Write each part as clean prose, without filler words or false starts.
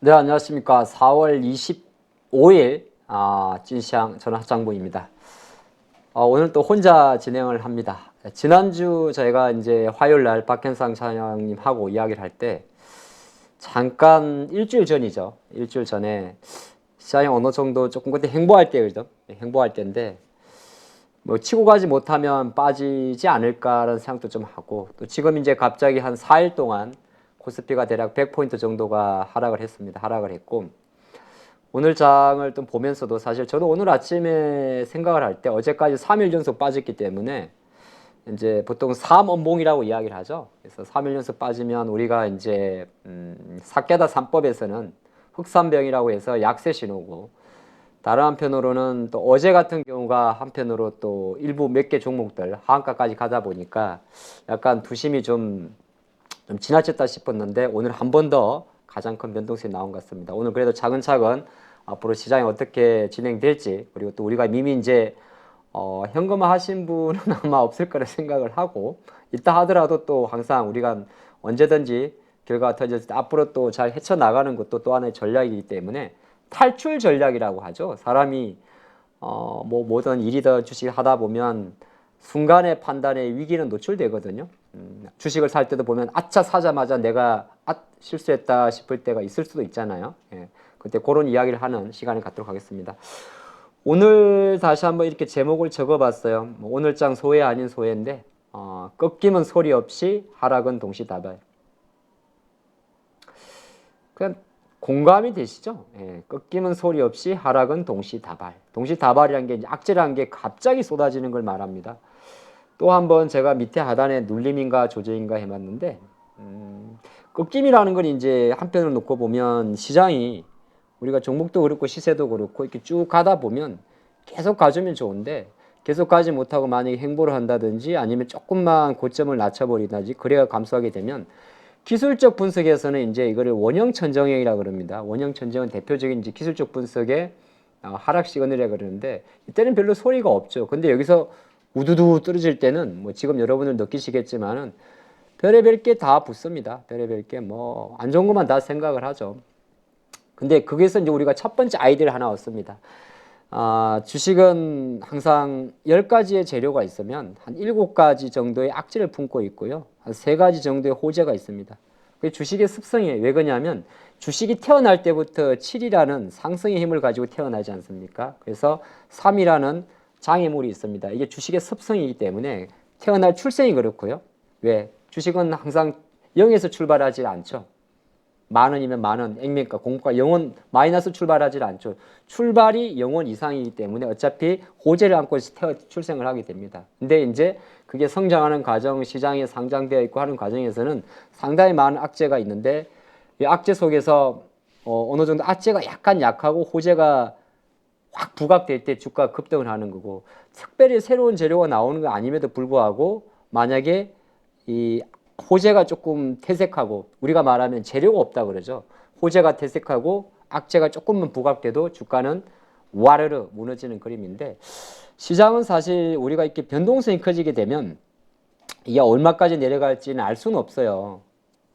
네, 안녕하십니까. 4월 25일, 찐시황 전화장부입니다. 오늘 또 혼자 진행을 합니다. 지난주 저희가 이제 화요일 날 박현상 차장님하고 이야기를 할 때, 잠깐 일주일 전이죠. 일주일 전에 시장이 어느 정도 조금 그때 행보할 때죠. 행보할 때인데, 뭐 치고 가지 못하면 빠지지 않을까라는 생각도 좀 하고, 또 지금 이제 갑자기 한 4일 동안 코스피가 대략 100포인트 정도가 하락을 했습니다. 하락을 했고, 오늘 장을 좀 보면서도 사실 저도 오늘 아침에 생각을 할 때 어제까지 3일 연속 빠졌기 때문에 이제 보통 3원봉이라고 이야기를 하죠. 그래서 3일 연속 빠지면 우리가 이제 사케다 3법에서는 흑산병이라고 해서 약세 신호고, 다른 한편으로는 또 어제 같은 경우가 한편으로 또 일부 몇 개 종목들 하한가까지 가다 보니까 약간 두심이 좀 지나쳤다 싶었는데, 오늘 한 번 더 가장 큰 변동성이 나온 것 같습니다. 오늘 그래도 차근차근 앞으로 시장이 어떻게 진행될지, 그리고 또 우리가 이미 이제 현금화 하신 분은 아마 없을 거라 생각을 하고, 있다 하더라도 또 항상 우리가 언제든지 결과가 터졌을 때 앞으로 또 잘 헤쳐나가는 것도 또 하나의 전략이기 때문에, 탈출 전략이라고 하죠. 사람이 뭐 뭐든 일이든 주식 하다 보면 순간의 판단에 위기는 노출되거든요. 주식을 살 때도 보면 아차 사자마자 내가 실수했다 싶을 때가 있을 수도 있잖아요. 예, 그때 그런 이야기를 하는 시간을 갖도록 하겠습니다. 오늘 다시 한번 이렇게 제목을 적어봤어요. 뭐 오늘장 소회 아닌 소회인데, 꺾임은 소리 없이 하락은 동시다발. 그냥 공감이 되시죠? 예, 꺾임은 소리 없이 하락은 동시다발. 동시다발이라는 게 이제 악재라는 게 갑자기 쏟아지는 걸 말합니다. 또 한번 제가 밑에 하단에 눌림인가 조정인가 해봤는데, 꺾임이라는 건 이제 한편으로 놓고 보면 시장이 우리가 종목도 그렇고 시세도 그렇고 이렇게 쭉 가다 보면 계속 가주면 좋은데, 계속 가지 못하고 만약에 행보를 한다든지 아니면 조금만 고점을 낮춰버리든지 그래야 감소하게 되면, 기술적 분석에서는 이제 이거를 원형천정형이라고 그럽니다. 원형천정은 대표적인 이제 기술적 분석의 하락 시그널이라고 그러는데, 이때는 별로 소리가 없죠. 근데 여기서 우두두 떨어질 때는 뭐 지금 여러분들 느끼시겠지만은 별의별 게 다 붙습니다. 별의별 게 뭐 안 좋은 것만 다 생각을 하죠. 근데 거기서 이제 우리가 첫 번째 아이디어를 하나 얻습니다. 주식은 항상 10가지의 재료가 있으면 한 7가지 정도의 악재를 품고 있고요. 한 3가지 정도의 호재가 있습니다. 그게 주식의 습성이에요. 왜 그러냐면 주식이 태어날 때부터 7이라는 상승의 힘을 가지고 태어나지 않습니까? 그래서 3이라는 장애물이 있습니다. 이게 주식의 습성이기 때문에 태어날 출생이 그렇고요. 왜? 주식은 항상 0에서 출발하지 않죠. 만 원이면 만 원, 액면가, 공가, 0원 마이너스 출발하지 않죠. 출발이 0원 이상이기 때문에 어차피 호재를 안고 출생을 하게 됩니다. 근데 이제 그게 성장하는 과정, 시장에 상장되어 있고 하는 과정에서는 상당히 많은 악재가 있는데, 이 악재 속에서 어느 정도 악재가 약간 약하고 호재가 확 부각될 때 주가가 급등을 하는 거고, 특별히 새로운 재료가 나오는 거 아님에도 불구하고 만약에 이 호재가 조금 퇴색하고, 우리가 말하면 재료가 없다 그러죠. 호재가 퇴색하고 악재가 조금만 부각돼도 주가는 와르르 무너지는 그림인데, 시장은 사실 우리가 이렇게 변동성이 커지게 되면 이게 얼마까지 내려갈지는 알 수는 없어요.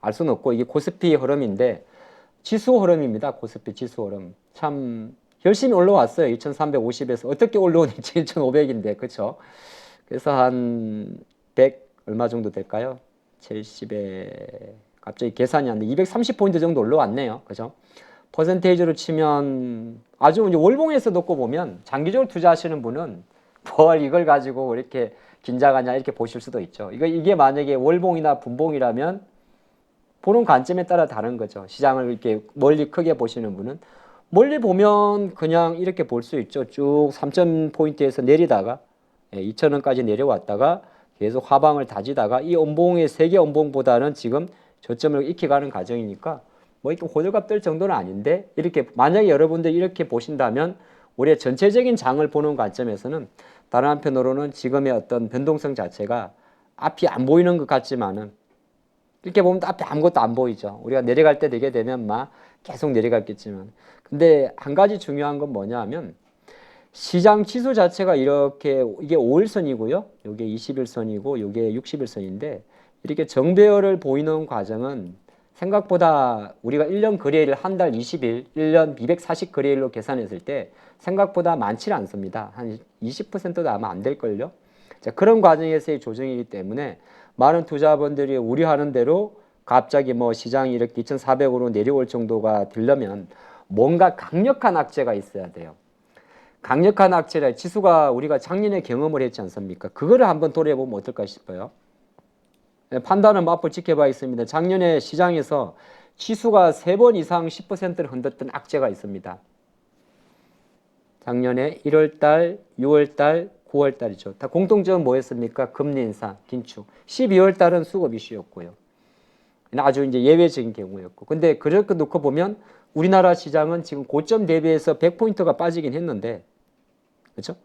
알 수는 없고, 이게 코스피 흐름인데 지수 흐름입니다. 코스피 지수 흐름 참 열심히 올라왔어요. 2350에서 어떻게 올라오는지 1500인데 그렇죠. 그래서 한 100 얼마 정도 될까요? 70에 갑자기 계산이 안 돼. 230포인트 정도 올라왔네요. 그죠? 퍼센테이지로 치면 아주 이제 월봉에서 놓고 보면 장기적으로 투자하시는 분은 뭘 이걸 가지고 이렇게 긴장하냐 이렇게 보실 수도 있죠. 이게 만약에 월봉이나 분봉이라면 보는 관점에 따라 다른 거죠. 시장을 이렇게 멀리 크게 보시는 분은 멀리 보면 그냥 이렇게 볼 수 있죠. 쭉 3,000포인트에서 내리다가 2,000원까지 내려왔다가 계속 하방을 다지다가 이 연봉의 세계 연봉보다는 지금 저점을 익혀가는 과정이니까 뭐 이렇게 호들갑 떨 정도는 아닌데, 이렇게 만약에 여러분들 이렇게 보신다면 우리의 전체적인 장을 보는 관점에서는 다른 한편으로는 지금의 어떤 변동성 자체가 앞이 안 보이는 것 같지만은, 이렇게 보면 앞에 아무것도 안 보이죠. 우리가 내려갈 때 되게 되면 막 계속 내려갔겠지만, 근데 한 가지 중요한 건 뭐냐 하면 시장 지수 자체가 이렇게, 이게 5일선이고요. 이게 21선이고 이게 60일선인데, 이렇게 정배열을 보이는 과정은 생각보다 우리가 1년 거래일 한 달 20일, 1년 240 거래일로 계산했을 때 생각보다 많지 않습니다. 한 20%도 아마 안 될걸요. 자, 그런 과정에서의 조정이기 때문에 많은 투자자분들이 우려하는 대로 갑자기 뭐 시장이 이렇게 2,400으로 내려올 정도가 되려면 뭔가 강력한 악재가 있어야 돼요. 강력한 악재라 지수가 우리가 작년에 경험을 했지 않습니까? 그거를 한번 돌아보면 어떨까 싶어요. 판단은 뭐 앞으로 지켜봐야겠습니다. 작년에 시장에서 지수가 3번 이상 10%를 흔들었던 악재가 있습니다. 작년에 1월달, 6월달, 9월달이죠. 다 공통점은 뭐였습니까? 금리 인상, 긴축. 12월달은 수급 이슈였고요. 아주 이제 예외적인 경우였고. 근데 그렇게 놓고 보면 우리나라 시장은 지금 고점 대비해서 100포인트가 빠지긴 했는데, 그렇죠?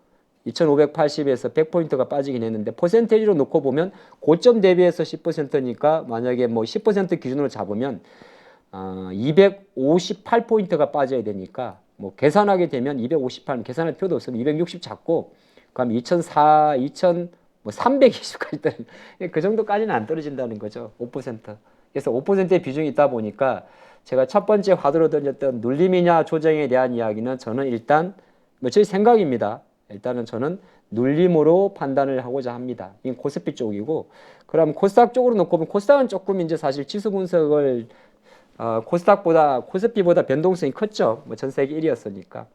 2580에서 100포인트가 빠지긴 했는데 퍼센테이지로 놓고 보면 고점 대비해서 10%니까 만약에 뭐 10% 기준으로 잡으면 258포인트가 빠져야 되니까 뭐 계산하게 되면 258 계산할 필요도 없으면 260 잡고 그럼 320까지 그 정도까지는 안 떨어진다는 거죠. 5%. 그래서 5%의 비중이 있다 보니까 제가 첫 번째 화두로 던졌던 눌림이냐 조정에 대한 이야기는 저는 일단 뭐 제 생각입니다. 일단은 저는 눌림으로 판단을 하고자 합니다. 이건 코스피 쪽이고, 그럼 코스닥 쪽으로 놓고 보면 코스닥은 조금 이제 사실 지수 분석을 코스피보다 변동성이 컸죠. 뭐 전 세계 1위였으니까.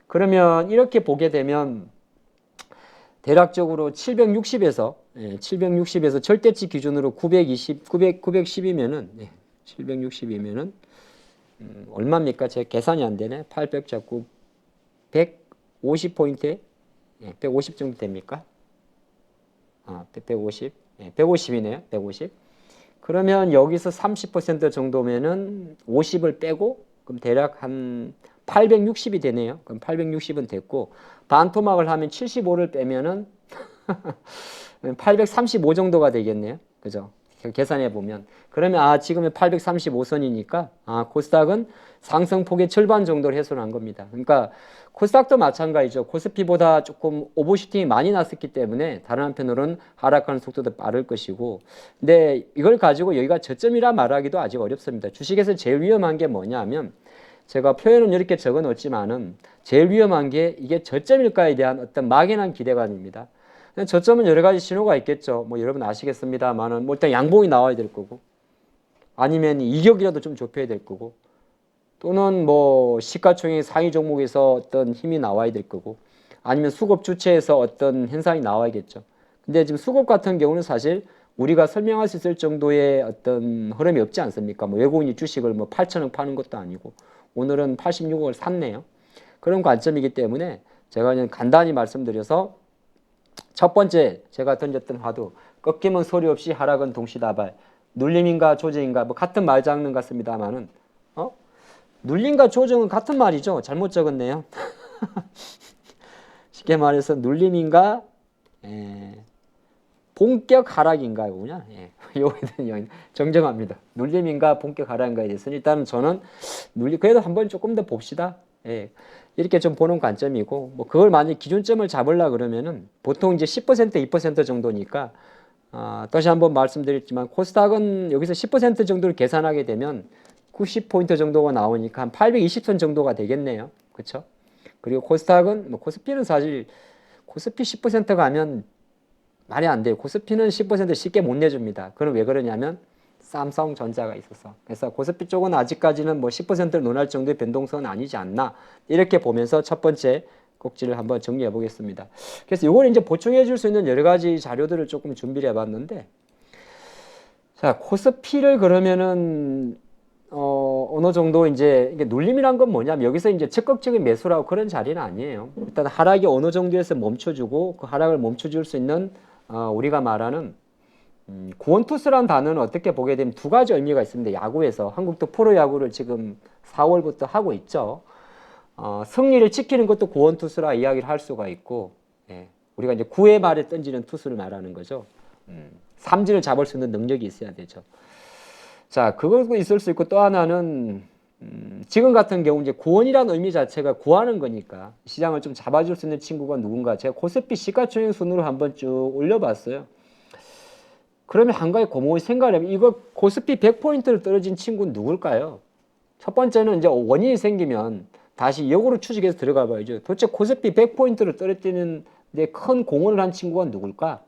그러면 이렇게 보게 되면 대략적으로 760에서 절대치 기준으로 910이면은 760이면은 얼마입니까? 제 계산이 안 되네. 800 잡고 150포인트에 150 정도 됩니까? 150. 150이네요. 150. 그러면 여기서 30% 정도면은 50을 빼고 그럼 대략 한 860이 되네요. 그럼 860은 됐고 반토막을 하면 75를 빼면은 835 정도가 되겠네요. 그죠? 계산해 보면 그러면 지금은 835선이니까 코스닥은 상승폭의 절반 정도를 훼손한 겁니다. 그러니까 코스닥도 마찬가지죠. 코스피보다 조금 오버슈팅이 많이 났었기 때문에 다른 한편으로는 하락하는 속도도 빠를 것이고, 근데 이걸 가지고 여기가 저점이라 말하기도 아직 어렵습니다. 주식에서 제일 위험한 게 뭐냐면 제가 표현은 이렇게 적어 놓지만은 제일 위험한 게 이게 저점일까에 대한 어떤 막연한 기대감입니다. 저점은 여러 가지 신호가 있겠죠. 뭐 여러분 아시겠습니다만은 뭐 일단 양봉이 나와야 될 거고, 아니면 이격이라도 좀 좁혀야 될 거고, 또는 뭐 시가총액 상위 종목에서 어떤 힘이 나와야 될 거고, 아니면 수급 주체에서 어떤 현상이 나와야겠죠. 근데 지금 수급 같은 경우는 사실 우리가 설명할 수 있을 정도의 어떤 흐름이 없지 않습니까? 뭐 외국인이 주식을 뭐 8천억 파는 것도 아니고 오늘은 86억을 샀네요. 그런 관점이기 때문에 제가 그냥 간단히 말씀드려서 첫 번째 제가 던졌던 화두, 꺾이면 소리 없이 하락은 동시다발, 눌림인가 조정인가 뭐 같은 말장난 같습니다만은 눌림과 조정은 같은 말이죠. 잘못 적었네요. 쉽게 말해서 눌림인가 본격 하락인가 이거냐? 요거에 대한 정정합니다. 눌림인가 본격 하락인가에 대해서는 일단은 저는 그래도 한번 조금 더 봅시다. 이렇게 좀 보는 관점이고, 뭐 그걸 만약 기준점을 잡으려 그러면은 보통 이제 10% 2% 정도니까 다시 한번 말씀드렸지만 코스닥은 여기서 10% 정도를 계산하게 되면 90포인트 정도가 나오니까 한 820선 정도가 되겠네요. 그렇죠? 그리고 코스닥은 뭐 코스피는 사실 코스피 10% 가면 말이 안 돼요. 코스피는 10% 쉽게 못 내줍니다. 그럼 왜 그러냐면 삼성전자가 있어서. 그래서 코스피 쪽은 아직까지는 뭐 10%를 논할 정도의 변동성은 아니지 않나, 이렇게 보면서 첫 번째 꼭지를 한번 정리해 보겠습니다. 그래서 이걸 이제 보충해 줄 수 있는 여러 가지 자료들을 조금 준비를 해 봤는데, 자, 코스피를 그러면은 어느 정도 이제 이게 눌림이란 건 뭐냐면 여기서 이제 적극적인 매수라고 그런 자리는 아니에요. 일단 하락이 어느 정도에서 멈춰주고 그 하락을 멈춰줄 수 있는 우리가 말하는 구원투수라는 단어는 어떻게 보게 되면 두 가지 의미가 있습니다. 야구에서 한국도 프로야구를 지금 4월부터 하고 있죠. 승리를 지키는 것도 구원투수라 이야기를 할 수가 있고, 우리가 이제 9회 말에 던지는 투수를 말하는 거죠. 삼진을 잡을 수 있는 능력이 있어야 되죠. 자, 그것도 있을 수 있고, 또 하나는 지금 같은 경우 이제 구원이라는 의미 자체가 구하는 거니까 시장을 좀 잡아줄 수 있는 친구가 누군가, 제가 코스피 시가총액 순으로 한번 쭉 올려봤어요. 그러면 한 가지 고무의 생각을 해보면 이거 코스피 100포인트를 떨어진 친구는 누굴까요? 첫 번째는 이제 원인이 생기면 다시 역으로 추측해서 들어가 봐야죠. 도대체 코스피 100포인트를 떨어뜨리는 데 큰 공헌을 한 친구가 누굴까?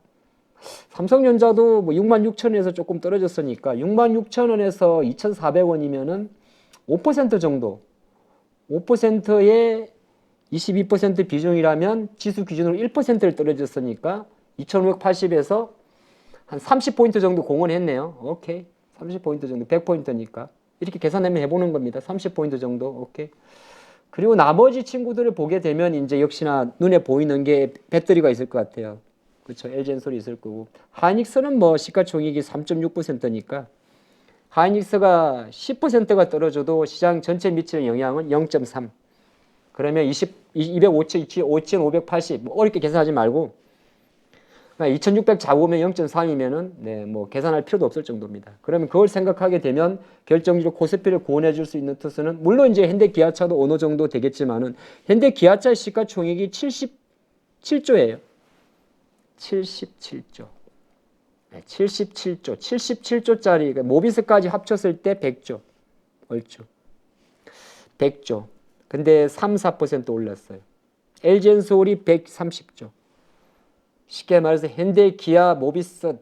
삼성전자도 뭐 66,000원에서 조금 떨어졌으니까 66,000원에서 2,400원이면은 5% 정도, 5%의 22% 비중이라면 지수 기준으로 1%를 떨어졌으니까 2,580에서 한 30포인트 정도 공헌했네요. 오케이. 30포인트 정도, 100포인트니까. 이렇게 계산하면 해보는 겁니다. 30포인트 정도. 오케이. 그리고 나머지 친구들을 보게 되면 이제 역시나 눈에 보이는 게 배터리가 있을 것 같아요. 그렇죠. LG엔솔이 있을 거고. 하이닉스는 뭐 시가총액이 3.6%니까 하이닉스가 10%가 떨어져도 시장 전체 미치는 영향은 0.3. 그러면 205,580. 뭐 어렵게 계산하지 말고 2,600 잡으면 0.3이면은 네, 뭐 계산할 필요도 없을 정도입니다. 그러면 그걸 생각하게 되면 결정적으로 코스피를 구원해 줄 수 있는 투수는 물론 이제 현대기아차도 어느 정도 되겠지만은 현대기아차의 시가총액이 77조예요. 77조. 네, 77조. 77조짜리 모비스까지 합쳤을 때 100조. 얼추. 100조. 근데 3, 4% 올랐어요. LG엔솔이 130조. 쉽게 말해서 현대, 기아, 모비스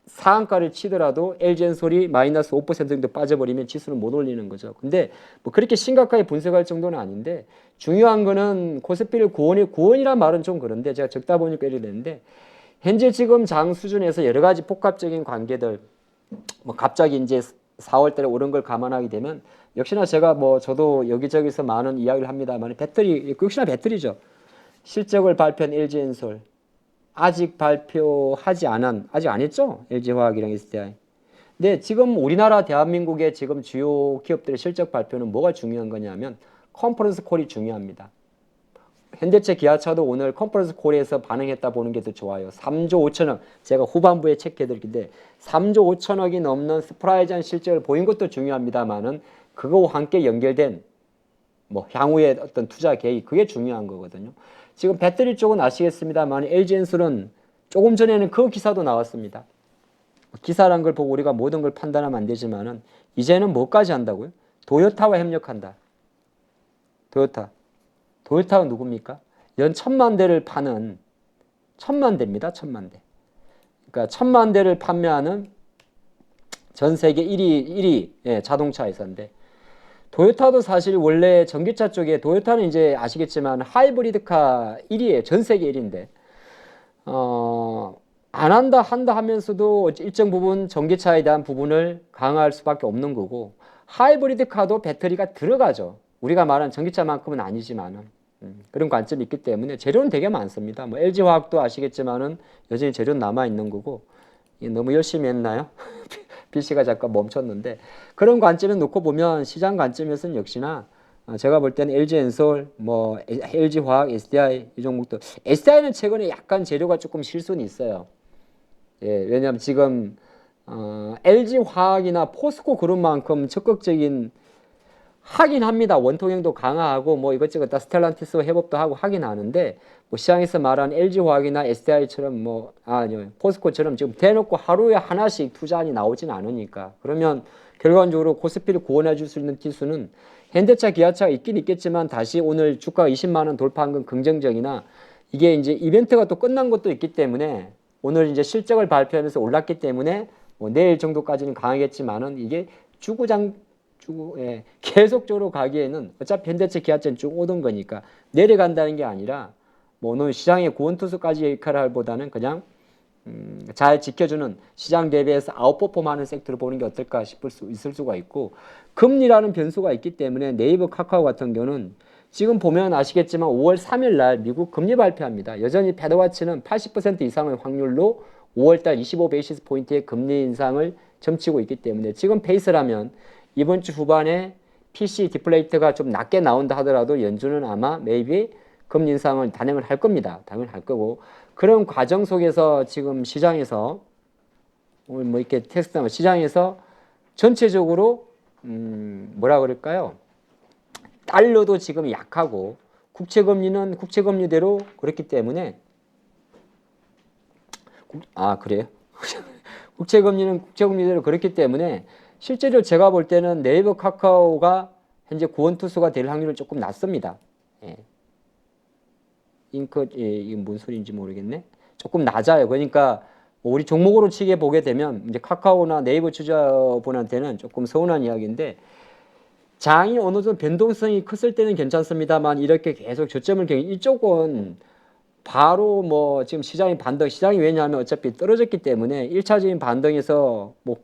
상한가를 치더라도 LG엔솔이 마이너스 5% 정도 빠져버리면 지수는 못 올리는 거죠. 근데 뭐 그렇게 심각하게 분석할 정도는 아닌데 중요한 거는 코스피를 구원이란 말은 좀 그런데 제가 적다 보니까 이렇게 되는데 현재 지금 장 수준에서 여러 가지 복합적인 관계들 뭐 갑자기 이제 4월 달에 오른 걸 감안하게 되면 역시나 제가 뭐 저도 여기저기서 많은 이야기를 합니다만 배터리 역시나 배터리죠. 실적을 발표한 LG엔솔 아직 발표하지 아직 안 했죠? LG화학이랑 SDI. 근데 지금 우리나라 대한민국의 지금 주요 기업들의 실적 발표는 뭐가 중요한 거냐면 컨퍼런스 콜이 중요합니다. 현대차 기아차도 오늘 컨퍼런스 콜에서 반응했다 보는 게 더 좋아요. 3조 5천억 제가 후반부에 체크해드릴텐데 3조 5천억이 넘는 스프라이즈한 실적을 보인 것도 중요합니다만은 그거와 함께 연결된 뭐 향후의 어떤 투자 계획 그게 중요한 거거든요. 지금 배터리 쪽은 아시겠습니다만 LG엔솔은 조금 전에는 그 기사도 나왔습니다. 기사란 걸 보고 우리가 모든 걸 판단하면 안 되지만은 이제는 뭐까지 한다고요? 도요타와 협력한다. 도요타가 누굽니까? 연 1,000만 대를 파는 1,000만 대입니다. 1,000만 대. 그러니까 1,000만 대를 판매하는 전 세계 1위 예, 자동차 회사인데 도요타도 사실 원래 전기차 쪽에 도요타는 이제 아시겠지만 하이브리드카 1위에 전 세계 1위인데 안 한다 하면서도 일정 부분 전기차에 대한 부분을 강화할 수밖에 없는 거고 하이브리드카도 배터리가 들어가죠. 우리가 말하는 전기차만큼은 아니지만은 그런 관점이 있기 때문에 재료는 되게 많습니다. 뭐 LG화학도 아시겠지만은 여전히 재료는 남아 있는 거고 너무 열심히 했나요? BC가 잠깐 멈췄는데 그런 관점에 놓고 보면 시장 관점에서는 역시나 제가 볼 때는 LG엔솔, 뭐 LG화학, SDI 이 종목도 SDI는 최근에 약간 재료가 조금 실손이 있어요. 예, 왜냐하면 지금 LG화학이나 포스코 그룹만큼 적극적인 하긴 합니다. 원통형도 강화하고 뭐 이것저것 다 스텔란티스 회복도 하고 하긴 하는데 뭐 시장에서 말하는 LG화학이나 SDI처럼 뭐 아니요 포스코처럼 지금 대놓고 하루에 하나씩 투자안이 나오진 않으니까 그러면 결과적으로 코스피를 구원해 줄 수 있는 기수는 현대차, 기아차가 있긴 있겠지만 다시 오늘 주가가 20만 원 돌파한 건 긍정적이나 이게 이제 이벤트가 또 끝난 것도 있기 때문에 오늘 이제 실적을 발표하면서 올랐기 때문에 뭐 내일 정도까지는 강하겠지만은 이게 예, 계속적으로 가기에는 어차피 현대차 기아차는 쭉 오던 거니까 내려간다는 게 아니라 뭐 오늘 시장의 구원투수까지의 역할을 보다는 그냥 잘 지켜주는 시장 대비해서 아웃퍼폼하는 섹터를 보는 게 어떨까 싶을 수 있을 수가 있고 금리라는 변수가 있기 때문에 네이버 카카오 같은 경우는 지금 보면 아시겠지만 5월 3일 날 미국 금리 발표합니다. 여전히 패드와치는 80% 이상의 확률로 5월 달 25베이시스 포인트의 금리 인상을 점치고 있기 때문에 지금 페이스라면 이번 주 후반에 PC 디플레이트가 좀 낮게 나온다 하더라도 연준은 아마 maybe 금리 인상을 단행을 할 겁니다. 당연히 할 거고 그런 과정 속에서 지금 시장에서 오늘 뭐 이렇게 테스트하면 시장에서 전체적으로 뭐라 그럴까요? 달러도 지금 약하고 국채금리는 국채금리대로 그렇기 때문에 그래요? 국채금리는 국채금리대로 그렇기 때문에 실제로 제가 볼 때는 네이버 카카오가 현재 구원투수가 될 확률은 조금 낮습니다. 예. 이게 뭔 소리인지 모르겠네. 조금 낮아요. 그러니까 뭐 우리 종목으로 치게 보게 되면 이제 카카오나 네이버 투자분한테는 조금 서운한 이야기인데 장이 어느 정도 변동성이 컸을 때는 괜찮습니다만 이렇게 계속 저점을 이쪽은 바로 뭐 지금 시장이 왜냐하면 어차피 떨어졌기 때문에 1차적인 반등에서 뭐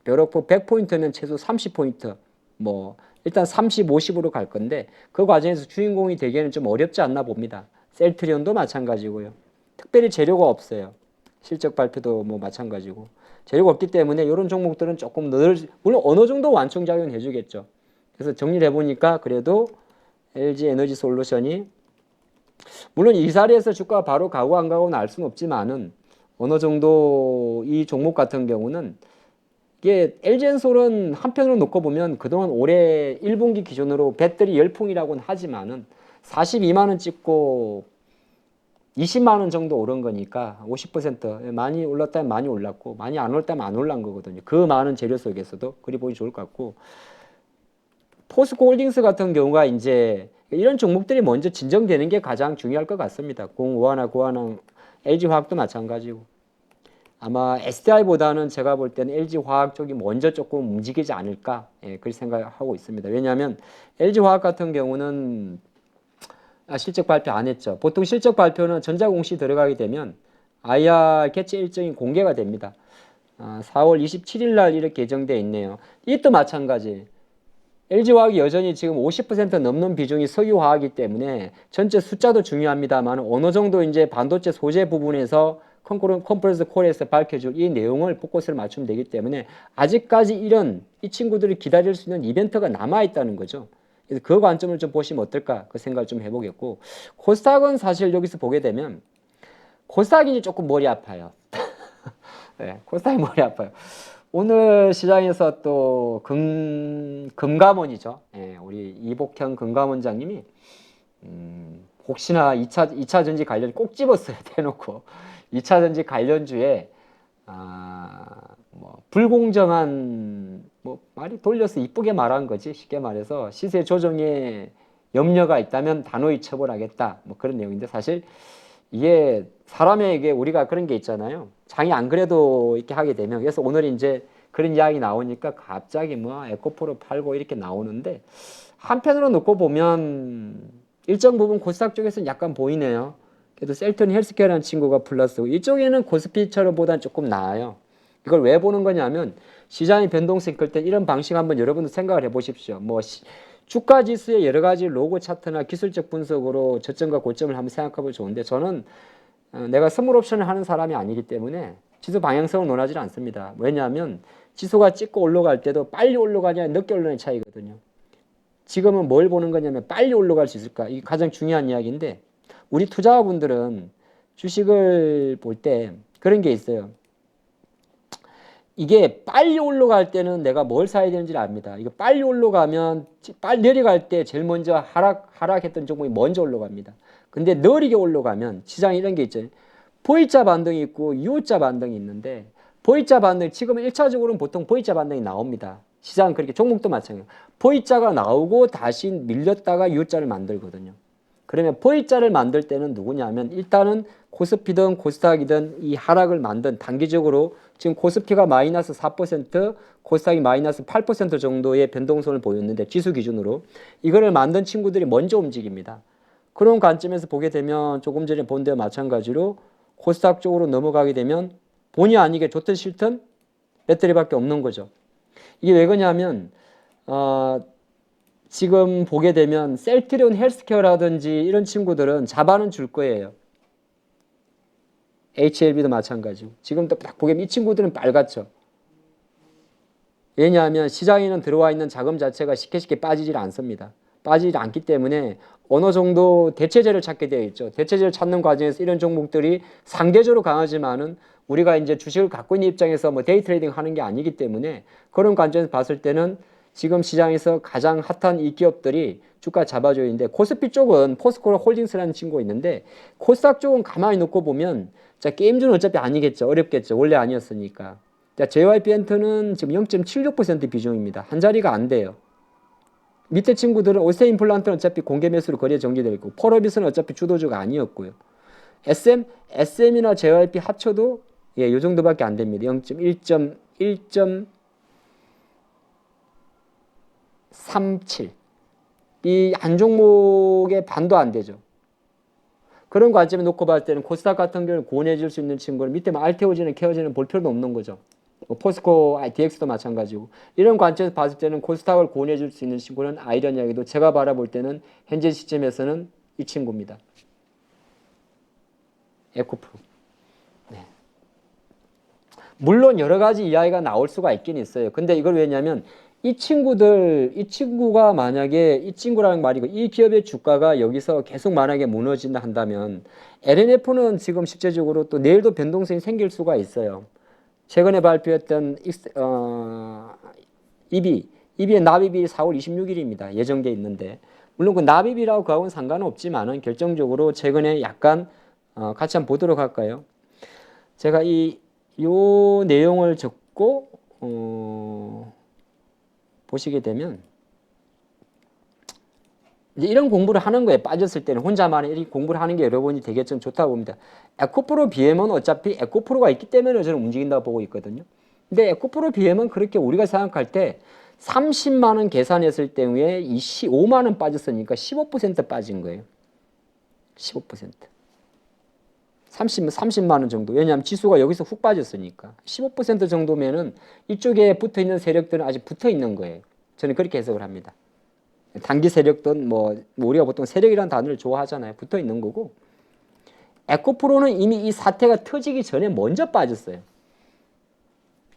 벼락포 100포인트면 최소 30포인트 뭐 일단 30, 50으로 갈 건데 그 과정에서 주인공이 되기에는 좀 어렵지 않나 봅니다. 셀트리온도 마찬가지고요. 특별히 재료가 없어요. 실적 발표도 뭐 마찬가지고 재료가 없기 때문에 이런 종목들은 조금 물론 어느 정도 완충작용 해주겠죠. 그래서 정리를 해보니까 그래도 LG 에너지 솔루션이 물론 이 자리에서 주가 바로 가고 안 가고는 알 수는 없지만은 어느 정도 이 종목 같은 경우는 이게 LG엔솔은 한편으로 놓고 보면 그동안 올해 1분기 기준으로 배터리 열풍이라고는 하지만은 42만 원 찍고 20만 원 정도 오른 거니까 50% 많이 올랐다면 많이 올랐고 많이 안 올랐다면 안 올란 거거든요. 그 많은 재료 속에서도 그리 보기 좋을 것 같고 포스코홀딩스 같은 경우가 이제 이런 종목들이 먼저 진정되는 게 가장 중요할 것 같습니다. 공우하나 고하나 LG화학도 마찬가지고 아마 SDI보다는 제가 볼 때는 LG화학 쪽이 먼저 조금 움직이지 않을까 그렇게 생각하고 있습니다. 왜냐하면 LG화학 같은 경우는 실적 발표 안 했죠. 보통 실적 발표는 전자공시 들어가게 되면 IR 개최 일정이 공개가 됩니다. 4월 27일 날 이렇게 예정되어 있네요. 이것도 마찬가지. LG화학이 여전히 지금 50% 넘는 비중이 석유화학이기 때문에 전체 숫자도 중요합니다만 어느 정도 이제 반도체 소재 부분에서 컨퍼런스 콜에서 밝혀줄 이 내용을 포커스를 맞추면 되기 때문에 아직까지 이 친구들이 기다릴 수 있는 이벤트가 남아있다는 거죠. 그래서 그 관점을 좀 보시면 어떨까 그 생각을 좀 해보겠고 코스닥은 사실 여기서 보게 되면 코스닥이 조금 머리 아파요. 네, 코스닥이 머리 아파요. 오늘 시장에서 또 금감원이죠. 예, 우리 이복형 금감원장님이 혹시나 2차 전지 관련 꼭 집었어요. 대놓고 2차 전지 관련주에 뭐 불공정한 뭐 말이 돌려서 이쁘게 말한 거지 쉽게 말해서 시세 조정에 염려가 있다면 단호히 처벌하겠다 뭐 그런 내용인데 사실 이게 사람에게 우리가 그런 게 있잖아요. 장이 안 그래도 이렇게 하게 되면 그래서 오늘 이제 그런 이야기 나오니까 갑자기 뭐 에코프로 팔고 이렇게 나오는데 한편으로 놓고 보면 일정 부분 코스닥 쪽에서는 약간 보이네요. 그래도 셀턴 헬스케어라는 친구가 플러스고 이쪽에는 코스피처럼보다는 조금 나아요. 이걸 왜 보는 거냐면 시장의 변동성이 클 때 이런 방식 한번 여러분도 생각을 해보십시오. 뭐 주가 지수의 여러 가지 로고 차트나 기술적 분석으로 저점과 고점을 한번 생각해보면 좋은데 저는 내가 선물 옵션을 하는 사람이 아니기 때문에 지수 방향성을 논하지 않습니다. 왜냐하면 지수가 찍고 올라갈 때도 빨리 올라가냐 늦게 올라가는 차이거든요. 지금은 뭘 보는 거냐면 빨리 올라갈 수 있을까? 이게 가장 중요한 이야기인데 우리 투자자분들은 주식을 볼 때 그런 게 있어요. 이게 빨리 올라갈 때는 내가 뭘 사야 되는지를 압니다. 이거 빨리 올라가면 빨리 내려갈 때 제일 먼저 하락했던 종목이 먼저 올라갑니다. 근데 느리게 올라가면 시장에 이런 게 있죠. V자 반등이 있고 U자 반등이 있는데 V자 반등 지금 1차적으로는 보통 V자 반등이 나옵니다. 시장은 그렇게 종목도 마찬가지예요. V자가 나오고 다시 밀렸다가 U자를 만들거든요. 그러면 V자를 만들 때는 누구냐면 일단은 코스피든 코스닥이든 이 하락을 만든 단기적으로 지금 코스피가 마이너스 4%, 코스닥이 마이너스 8% 정도의 변동성을 보였는데 지수 기준으로 이거를 만든 친구들이 먼저 움직입니다. 그런 관점에서 보게 되면 조금 전에 본 데와 마찬가지로 코스닥 쪽으로 넘어가게 되면 본의 아니게 좋든 싫든 배터리밖에 없는 거죠. 이게 왜 그러냐면 지금 보게 되면 셀트리온 헬스케어라든지 이런 친구들은 자반은 줄 거예요. HLB도 마찬가지고 지금 딱 보게 이 친구들은 빨갛죠. 왜냐하면 시장에는 들어와 있는 자금 자체가 쉽게 빠지질 않습니다. 빠지지 않기 때문에 어느 정도 대체제를 찾게 되어 있죠. 대체제를 찾는 과정에서 이런 종목들이 상대적으로 강하지만은 우리가 이제 주식을 갖고 있는 입장에서 뭐 데이 트레이딩 하는 게 아니기 때문에 그런 관점에서 봤을 때는 지금 시장에서 가장 핫한 이 기업들이 주가 잡아줘야 되는데 코스피 쪽은 포스코 홀딩스라는 친구가 있는데 코스닥 쪽은 가만히 놓고 보면 자 게임주는 어차피 아니겠죠. 어렵겠죠. 원래 아니었으니까. 자, JYP 엔터는 지금 0.76% 비중입니다. 한 자리가 안 돼요. 밑에 친구들은 오세 임플란트는 어차피 공개 매수로 거래 정지되어 있고, 폴어비스는 어차피 주도주가 아니었고요. SM이나 JYP 합쳐도 예, 요 정도밖에 안 됩니다. 0.137. 이 한 종목의 반도 안 되죠. 그런 관점에 놓고 봤을 때는 코스닥 같은 경우는 권해줄 수 있는 친구는 밑에 뭐 알테오지는 케어지는 볼 필요도 없는 거죠. 뭐 포스코 DX도 마찬가지고. 이런 관점에서 봤을 때는 코스닥을 권해줄 수 있는 친구는 아이런 이야기도 제가 바라볼 때는 현재 시점에서는 이 친구입니다. 에코프로. 네. 물론 여러 가지 이야기가 나올 수가 있긴 있어요. 근데 이걸 왜냐면 이 친구가 만약에 이 친구라는 말이고 이 기업의 주가가 여기서 계속 만약에 무너진다 한다면 LNF는 지금 실제적으로 또 내일도 변동성이 생길 수가 있어요. 최근에 발표했던 EB의 납입이 4월 26일입니다. 예정돼 있는데 물론 그 납입이라고 그하고는 상관은 없지만은 결정적으로 최근에 약간 같이 한번 보도록 할까요? 제가 요 내용을 적고 보시게 되면 이제 이런 공부를 하는 거에 빠졌을 때는 혼자만의 이렇게 공부를 하는 게 여러분이 되게 좀 좋다고 봅니다. 에코프로 BM은 어차피 에코프로가 있기 때문에 저는 움직인다고 보고 있거든요. 근데 에코프로 BM은 그렇게 우리가 생각할 때 30만 원 계산했을 때에 25만 원 빠졌으니까 15% 빠진 거예요. 15%. 30만 원 정도. 왜냐하면 지수가 여기서 훅 빠졌으니까. 15% 정도면은 이쪽에 붙어 있는 세력들은 아직 붙어 있는 거예요. 저는 그렇게 해석을 합니다. 단기 세력든 뭐 우리가 보통 세력이라는 단어를 좋아하잖아요. 붙어 있는 거고. 에코프로는 이미 이 사태가 터지기 전에 먼저 빠졌어요.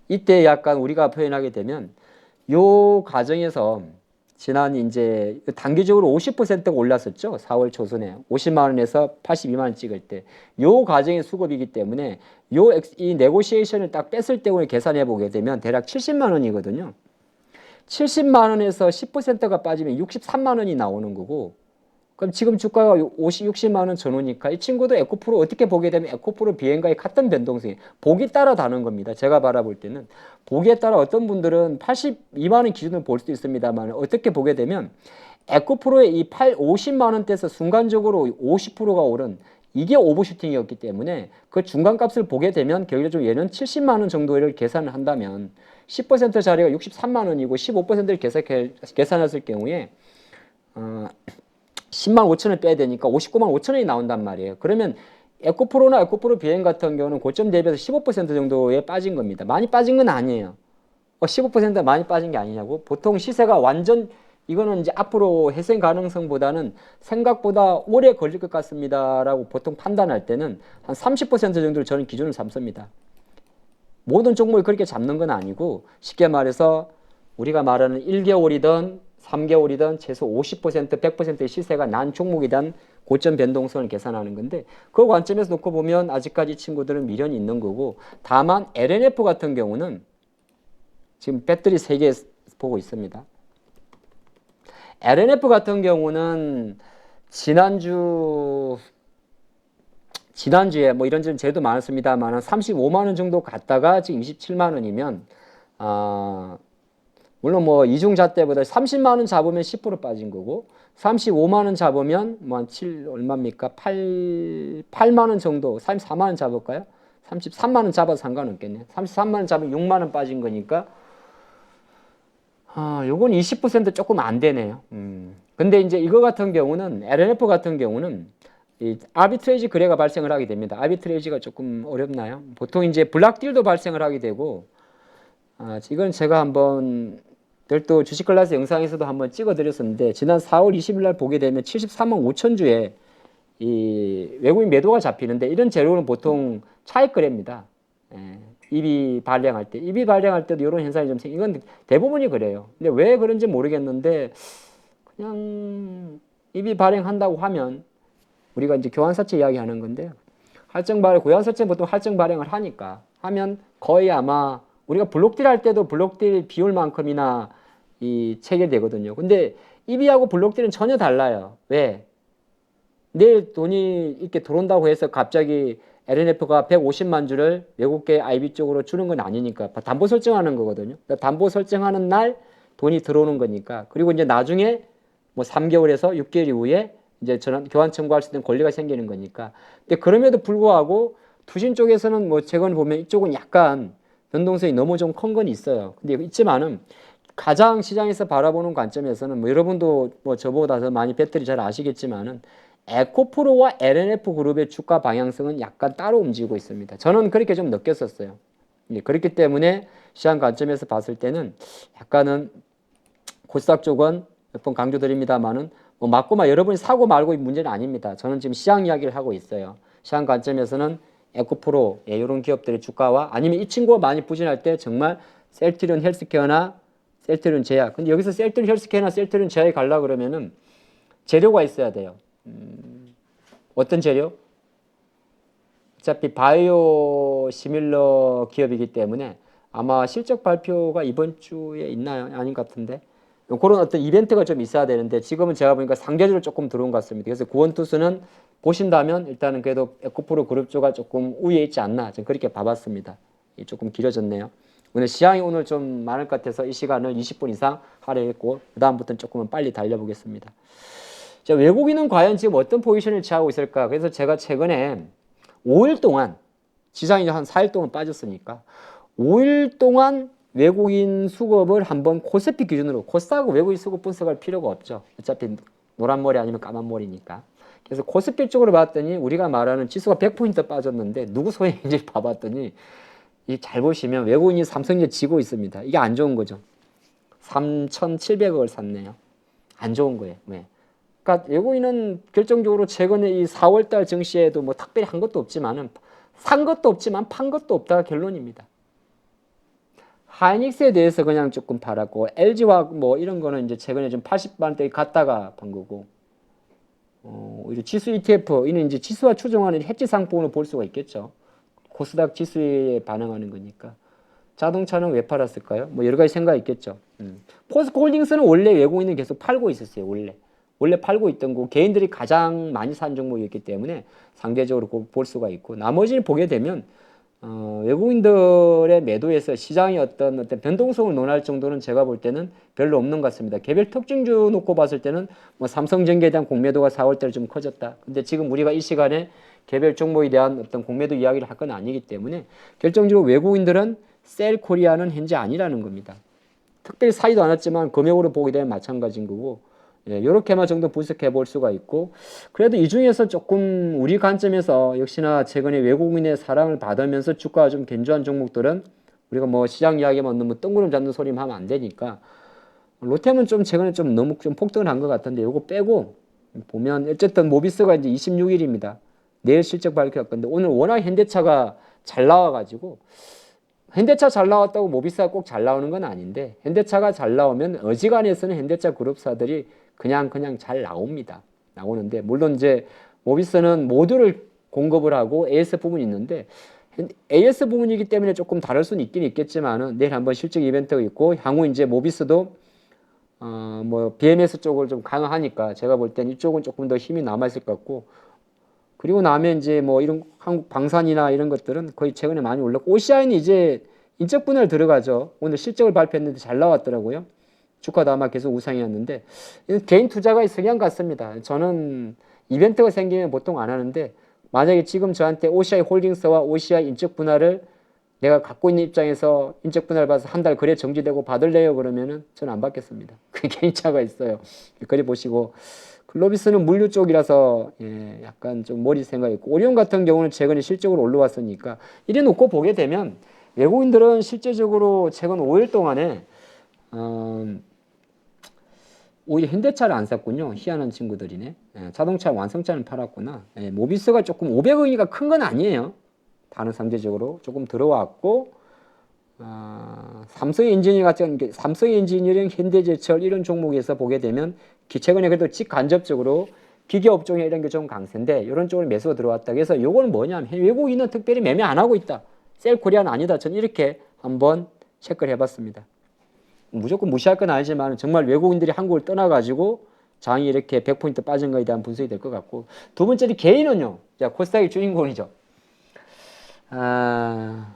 이때 약간 우리가 표현하게 되면 요 과정에서 지난 이제 단기적으로 50%가 올랐었죠. 4월 초순에 50만 원에서 82만 원 찍을 때 요 과정의 수급이기 때문에 이 네고시에이션을 딱 뺐을 때 계산해 보게 되면 대략 70만 원이거든요. 70만 원에서 10%가 빠지면 63만 원이 나오는 거고 그럼 지금 주가가 60만 원 전후니까 이 친구도 에코프로 어떻게 보게 되면 에코프로 비행과의 같은 변동성이 보기 따라 다른 겁니다. 제가 바라볼 때는 보기에 따라 어떤 분들은 82만 원 기준으로 볼 수도 있습니다만 어떻게 보게 되면 에코프로의 이 50만 원대에서 순간적으로 50%가 오른 이게 오버슈팅이었기 때문에 그 중간값을 보게 되면 결과적으로 얘는 70만 원 정도를 계산을 한다면 10% 자리가 63만 원이고 15%를 계산했을 경우에 10만 5천을 빼야 되니까 59만 5천 원이 나온단 말이에요. 그러면 에코프로나 에코프로 비행 같은 경우는 고점 대비해서 15% 정도에 빠진 겁니다. 많이 빠진 건 아니에요. 15% 많이 빠진 게 아니냐고. 보통 시세가 완전 이거는 이제 앞으로 회생 가능성보다는 생각보다 오래 걸릴 것 같습니다라고 보통 판단할 때는 한 30% 정도를 저는 기준을 삼습니다. 모든 종목을 그렇게 잡는 건 아니고 쉽게 말해서 우리가 말하는 1개월이든 3개월이든 최소 50%, 100%의 시세가 난 종목에 대한 고점 변동성을 계산하는 건데 그 관점에서 놓고 보면 아직까지 친구들은 미련이 있는 거고 다만 LNF 같은 경우는 지금 배터리 3개 보고 있습니다. LNF 같은 경우는 지난주에 뭐 이런저런 제도 많았습니다만 35만 원 정도 갔다가 지금 27만 원이면 물론 뭐 이중자 때보다 30만 원 잡으면 10% 빠진 거고 35만 원 잡으면 뭐 한 7 얼마입니까? 8만 원 정도 34만 원 잡을까요? 33만 원 잡아도 상관없겠네요. 33만 원 잡으면 6만 원 빠진 거니까 요건 20% 조금 안 되네요. 근데 이제 이거 같은 경우는 LNF 같은 경우는 이 아비트레이지 거래가 발생을 하게 됩니다. 아비트레이지가 조금 어렵나요? 보통 이제 블락딜도 발생을 하게 되고 이건 제가 한번 별도 주식 클래스 영상에서도 한번 찍어 드렸었는데 지난 4월 20일 날 보게 되면 74만 5천 주에 이 외국인 매도가 잡히는데 이런 재료는 보통 차익 거래입니다. EB 발행할 때도 이런 현상이 좀 이건 대부분이 그래요. 근데 왜 그런지 모르겠는데 그냥 EB 발행한다고 하면 우리가 이제 교환사채 이야기하는 건데요. 교환사채 보통 할증 발행을 하면 거의 아마 우리가 블록딜 할 때도 블록딜 비율만큼이나 이 체결되거든요. 근데 EB하고 블록딜은 전혀 달라요. 왜? 내일 돈이 이렇게 들어온다고 해서 갑자기 LNF가 150만 주를 외국계 IB 쪽으로 주는 건 아니니까 담보 설정하는 거거든요. 그러니까 담보 설정하는 날 돈이 들어오는 거니까. 그리고 이제 나중에 뭐 3개월에서 6개월 이후에 이제 전환 교환 청구할 수 있는 권리가 생기는 거니까. 근데 그럼에도 불구하고 투신 쪽에서는 뭐 최근 보면 이쪽은 약간 변동성이 너무 좀 큰 건 있어요. 근데 있지만은 가장 시장에서 바라보는 관점에서는 뭐 여러분도 뭐 저보다 더 많이 배터리 잘 아시겠지만은 에코프로와 LNF 그룹의 주가 방향성은 약간 따로 움직이고 있습니다. 저는 그렇게 좀 느꼈었어요. 그렇기 때문에 시장 관점에서 봤을 때는 약간은 코스닥 쪽은 몇 번 강조드립니다만은 뭐 맞고만 여러분이 사고 말고 문제는 아닙니다. 저는 지금 시장 이야기를 하고 있어요. 시장 관점에서는 에코프로 이런 기업들의 주가와 아니면 이 친구가 많이 부진할 때 정말 셀트리온 헬스케어나 셀트리온 제약. 근데 여기서 셀트리온 헬스케어나 셀트리온 제약에 가려고 그러면은 재료가 있어야 돼요. 어떤 재료? 어차피 바이오 시밀러 기업이기 때문에 아마 실적 발표가 이번 주에 있나요? 아닌 것 같은데. 그런 어떤 이벤트가 좀 있어야 되는데 지금은 제가 보니까 상대적으로 조금 들어온 것 같습니다. 그래서 구원투수는 보신다면 일단은 그래도 에코프로 그룹 쪽가 조금 우위에 있지 않나 저는 그렇게 봐봤습니다. 조금 길어졌네요. 오늘 시장이 오늘 좀 많을 것 같아서 이 시간을 20분 이상 할애했고 그 다음부터는 조금은 빨리 달려보겠습니다. 자, 외국인은 과연 지금 어떤 포지션을 취하고 있을까? 그래서 제가 최근에 5일 동안 시장이 한 4일 동안 빠졌으니까 5일 동안 외국인 수급을 한번 코스피 기준으로 코스닥하고 외국인 수급 분석할 필요가 없죠. 어차피 노란 머리 아니면 까만 머리니까. 그래서 코스피 쪽으로 봤더니 우리가 말하는 지수가 100포인트 빠졌는데 누구 소행인지 봐봤더니 잘 보시면 외국인이 삼성전자 지고 있습니다. 이게 안 좋은 거죠. 3,700억을 샀네요. 안 좋은 거예요. 왜? 그러니까 외국인은 결정적으로 최근에 이 4월달 증시에도 뭐 특별히 한 것도 없지만은 산 것도 없지만 판 것도 없다가 결론입니다. 하이닉스에 대해서 그냥 조금 팔았고 LG화학 뭐 이런 거는 이제 최근에 좀 80만원대 갔다가 판 거고 오히려 지수 ETF 이는 이제 지수와 추정하는 해지 상품으로 볼 수가 있겠죠. 코스닥 지수에 반응하는 거니까. 자동차는 왜 팔았을까요? 뭐 여러 가지 생각이 있겠죠. 포스코홀딩스는 원래 외국인은 계속 팔고 있었어요. 원래 팔고 있던 거 개인들이 가장 많이 산 종목이었기 때문에 상대적으로 볼 수가 있고 나머지를 보게 되면 외국인들의 매도에서 시장의 어떤 변동성을 논할 정도는 제가 볼 때는 별로 없는 것 같습니다. 개별 특징주 놓고 봤을 때는 뭐 삼성전기에 대한 공매도가 4월달에 좀 커졌다. 근데 지금 우리가 이 시간에 개별 종목에 대한 어떤 공매도 이야기를 할 건 아니기 때문에 결정적으로 외국인들은 셀 코리아는 현재 아니라는 겁니다. 특별히 사이도 않았지만 금액으로 보게 되면 마찬가지인 거고 이렇게만 정도 분석해 볼 수가 있고 그래도 이 중에서 조금 우리 관점에서 역시나 최근에 외국인의 사랑을 받으면서 주가가 좀 견조한 종목들은 우리가 뭐 시장 이야기만 너무 뜬구름 잡는 소리만 하면 안 되니까 로템은 좀 최근에 좀 너무 좀 폭등을 한 것 같은데 요거 빼고 보면 어쨌든 모비스가 이제 26일입니다. 내일 실적 발표할 건데 오늘 워낙 현대차가 잘 나와가지고 현대차 잘 나왔다고 모비스가 꼭 잘 나오는 건 아닌데 현대차가 잘 나오면 어지간해서는 현대차 그룹사들이 그냥 잘 나오는데 물론 이제 모비스는 모듈을 공급을 하고 AS 부분이 있는데 AS 부분이기 때문에 조금 다를 수는 있긴 있겠지만은 내일 한번 실적 이벤트가 있고 향후 이제 모비스도 뭐 BMS 쪽을 좀 강화하니까 제가 볼 땐 이쪽은 조금 더 힘이 남아 있을 것 같고 그리고 나면 이제 뭐 이런 한국 방산이나 이런 것들은 거의 최근에 많이 올랐고 OCI는 이제 인적 분할 들어가죠. 오늘 실적을 발표했는데 잘 나왔더라고요. 주가도 아마 계속 우상이었는데 개인 투자가 성향 같습니다. 저는 이벤트가 생기면 보통 안 하는데 만약에 지금 저한테 OCI 홀딩스와 OCI 인적 분할을 내가 갖고 있는 입장에서 인적 분할 봐서 한 달 거래 정지되고 받을래요 그러면은 저는 안 받겠습니다. 그 개인차가 있어요. 거래 보시고 글로비스는 물류 쪽이라서 약간 좀 머리 생각이 있고 오리온 같은 경우는 최근에 실적으로 올라왔으니까 이래 놓고 보게 되면 외국인들은 실제적으로 최근 5일 동안에 오히려 현대차를 안 샀군요. 희한한 친구들이네. 자동차 완성차는 팔았구나. 모비스가 조금 500억이니까 큰 건 아니에요. 다른 상대적으로 조금 들어왔고 삼성엔지니어링 같은 삼성엔지니어링, 현대제철 이런 종목에서 보게 되면 최근에 그래도 직간접적으로 기계 업종에 이런 게 좀 강세인데 이런 쪽으로 매수가 들어왔다. 그래서 요거는 뭐냐면 외국인은 특별히 매매 안 하고 있다. 셀코리아는 아니다. 저는 이렇게 한번 체크를 해봤습니다. 무조건 무시할 건 아니지만 정말 외국인들이 한국을 떠나가지고 장이 이렇게 100포인트 빠진 거에 대한 분석이 될 것 같고 두 번째는 개인은요. 자, 코스닥의 주인공이죠. 아,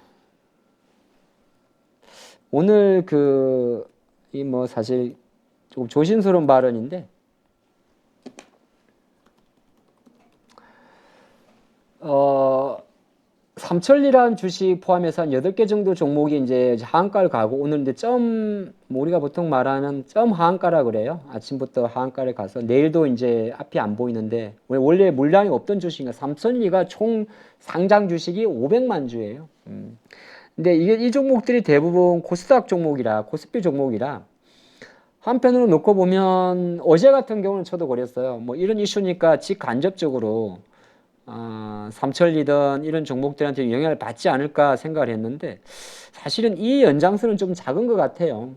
오늘 이 뭐 사실 조금 조심스러운 발언인데, 삼천리란 주식 포함해서 한 8개 정도 종목이 이제 하한가를 가고, 오늘 이제 뭐 우리가 보통 말하는 점 하한가라 그래요. 아침부터 하한가를 가서 내일도 이제 앞이 안 보이는데, 원래 물량이 없던 주식인가, 삼천리가 총 상장 주식이 500만 주예요. 근데 이 종목들이 대부분 코스닥 종목이라, 코스피 종목이라, 한편으로 놓고 보면 어제 같은 경우는 저도 그랬어요. 뭐 이런 이슈니까 직간접적으로 삼천리든 이런 종목들한테 영향을 받지 않을까 생각을 했는데, 사실은 이 연장선은 좀 작은 것 같아요.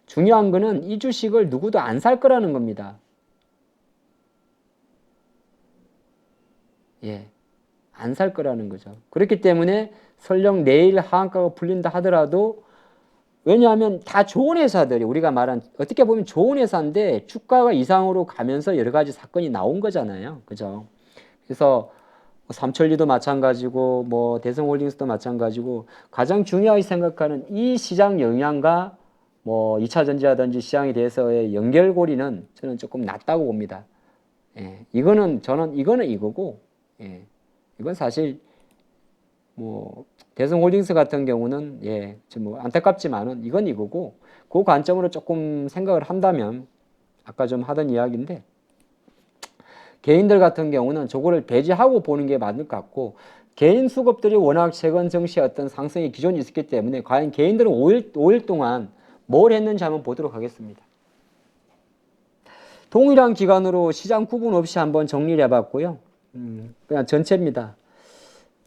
중요한 거는 이 주식을 누구도 안 살 거라는 겁니다. 예, 안 살 거라는 거죠. 그렇기 때문에 설령 내일 하한가가 풀린다 하더라도, 왜냐하면 다 좋은 회사들이, 우리가 말한 어떻게 보면 좋은 회사인데 주가가 이상으로 가면서 여러 가지 사건이 나온 거잖아요. 그죠? 그래서 삼천리도 마찬가지고 뭐 대성홀딩스도 마찬가지고, 가장 중요하게 생각하는 이 시장 영향과 뭐 2차 전지라든지 시장에 대해서의 연결고리는 저는 조금 낮다고 봅니다. 예, 이거는 이거고, 예, 이건 사실 뭐 대성홀딩스 같은 경우는 좀 뭐 안타깝지만은 이건 이거고, 그 관점으로 조금 생각을 한다면 아까 좀 하던 이야기인데, 개인들 같은 경우는 저거를 배제하고 보는 게 맞을 것 같고, 개인 수급들이 워낙 최근 증시의 어떤 상승의 기존이 있었기 때문에 과연 개인들은 5일 동안 뭘 했는지 한번 보도록 하겠습니다. 동일한 기간으로 시장 구분 없이 한번 정리를 해봤고요. 그냥 전체입니다.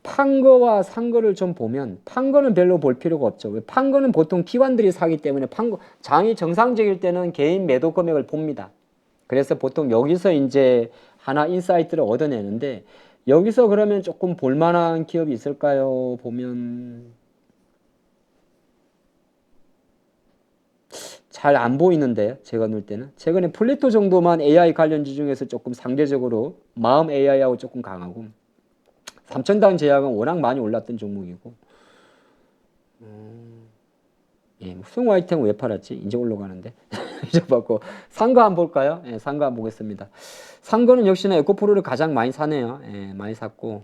판 거와 산 거를 좀 보면, 판 거는 별로 볼 필요가 없죠. 판 거는 보통 기관들이 사기 때문에 장이 정상적일 때는 개인 매도 금액을 봅니다. 그래서 보통 여기서 이제 하나 인사이트를 얻어내는데, 여기서 그러면 조금 볼만한 기업이 있을까요? 보면 잘 안 보이는데요. 제가 놓을 때는. 최근에 플래토 정도만 AI 관련주 중에서 조금 상대적으로 마음 AI하고 조금 강하고, 삼천당 제약은 워낙 많이 올랐던 종목이고, 예, 수성 아이템 왜 팔았지? 이제 올라가는데. 잊어봤고. 산 거 한번 볼까요? 예, 산 거 한번 보겠습니다. 산 거는 역시나 에코프로를 가장 많이 사네요. 예, 많이 샀고.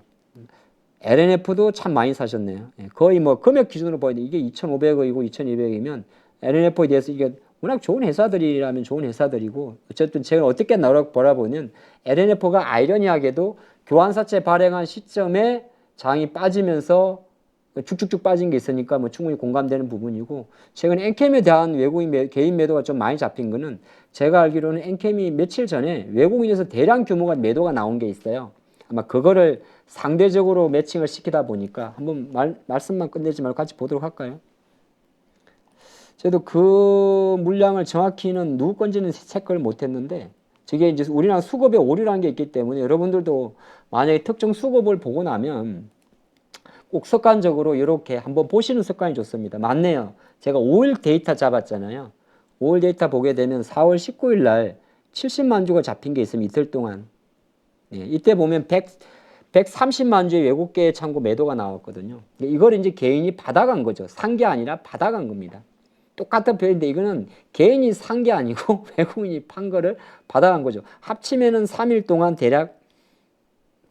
LNF도 참 많이 사셨네요. 예, 거의 뭐 금액 기준으로 봐야 돼. 이게 2,500원이고 2,200이면 LNF에 대해서 이게 워낙 좋은 회사들이라면 좋은 회사들이고, 어쨌든 제가 어떻게 바라보면 LNF가 아이러니하게도 교환사채 발행한 시점에 장이 빠지면서 쭉쭉쭉 빠진 게 있으니까 뭐 충분히 공감되는 부분이고, 최근에 엔캠에 대한 외국인 개인 매도가 좀 많이 잡힌 거는, 제가 알기로는 엔캠이 며칠 전에 외국인에서 대량 규모가 매도가 나온 게 있어요. 아마 그거를 상대적으로 매칭을 시키다 보니까, 한번 말씀만 끝내지 말고 같이 보도록 할까요? 저도 그 물량을 정확히는 누구 건지는 체크를 못 했는데, 저게 이제 우리나라 수급에 오류라는 게 있기 때문에, 여러분들도 만약에 특정 수급을 보고 나면 꼭 습관적으로 이렇게 한번 보시는 습관이 좋습니다. 맞네요. 제가 5일 데이터 잡았잖아요. 5일 데이터 보게 되면 4월 19일 날 70만 주가 잡힌 게 있으면 이틀 동안, 이때 보면 130만 주의 외국계 창고 매도가 나왔거든요. 이걸 이제 개인이 받아간 거죠. 산 게 아니라 받아간 겁니다. 똑같은 표현인데, 이거는 개인이 산 게 아니고 외국인이 판 거를 받아간 거죠. 합치면은 3일 동안 대략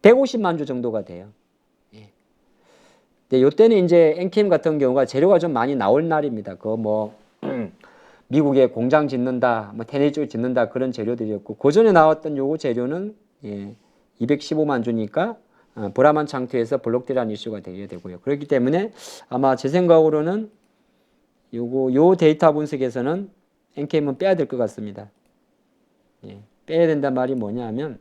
150만 주 정도가 돼요. 네, 요때는 이제 엔캠 같은 경우가 재료가 좀 많이 나올 날입니다. 미국에 공장 짓는다, 뭐 테네리 쪽 짓는다, 그런 재료들이었고, 그 전에 나왔던 요거 재료는 215만 주니까 브라만 창트에서 블록되라는 이슈가 되게 되고요. 그렇기 때문에 아마 제 생각으로는 요 데이터 분석에서는 엔캠은 빼야 될 것 같습니다. 빼야 된단 말이 뭐냐면,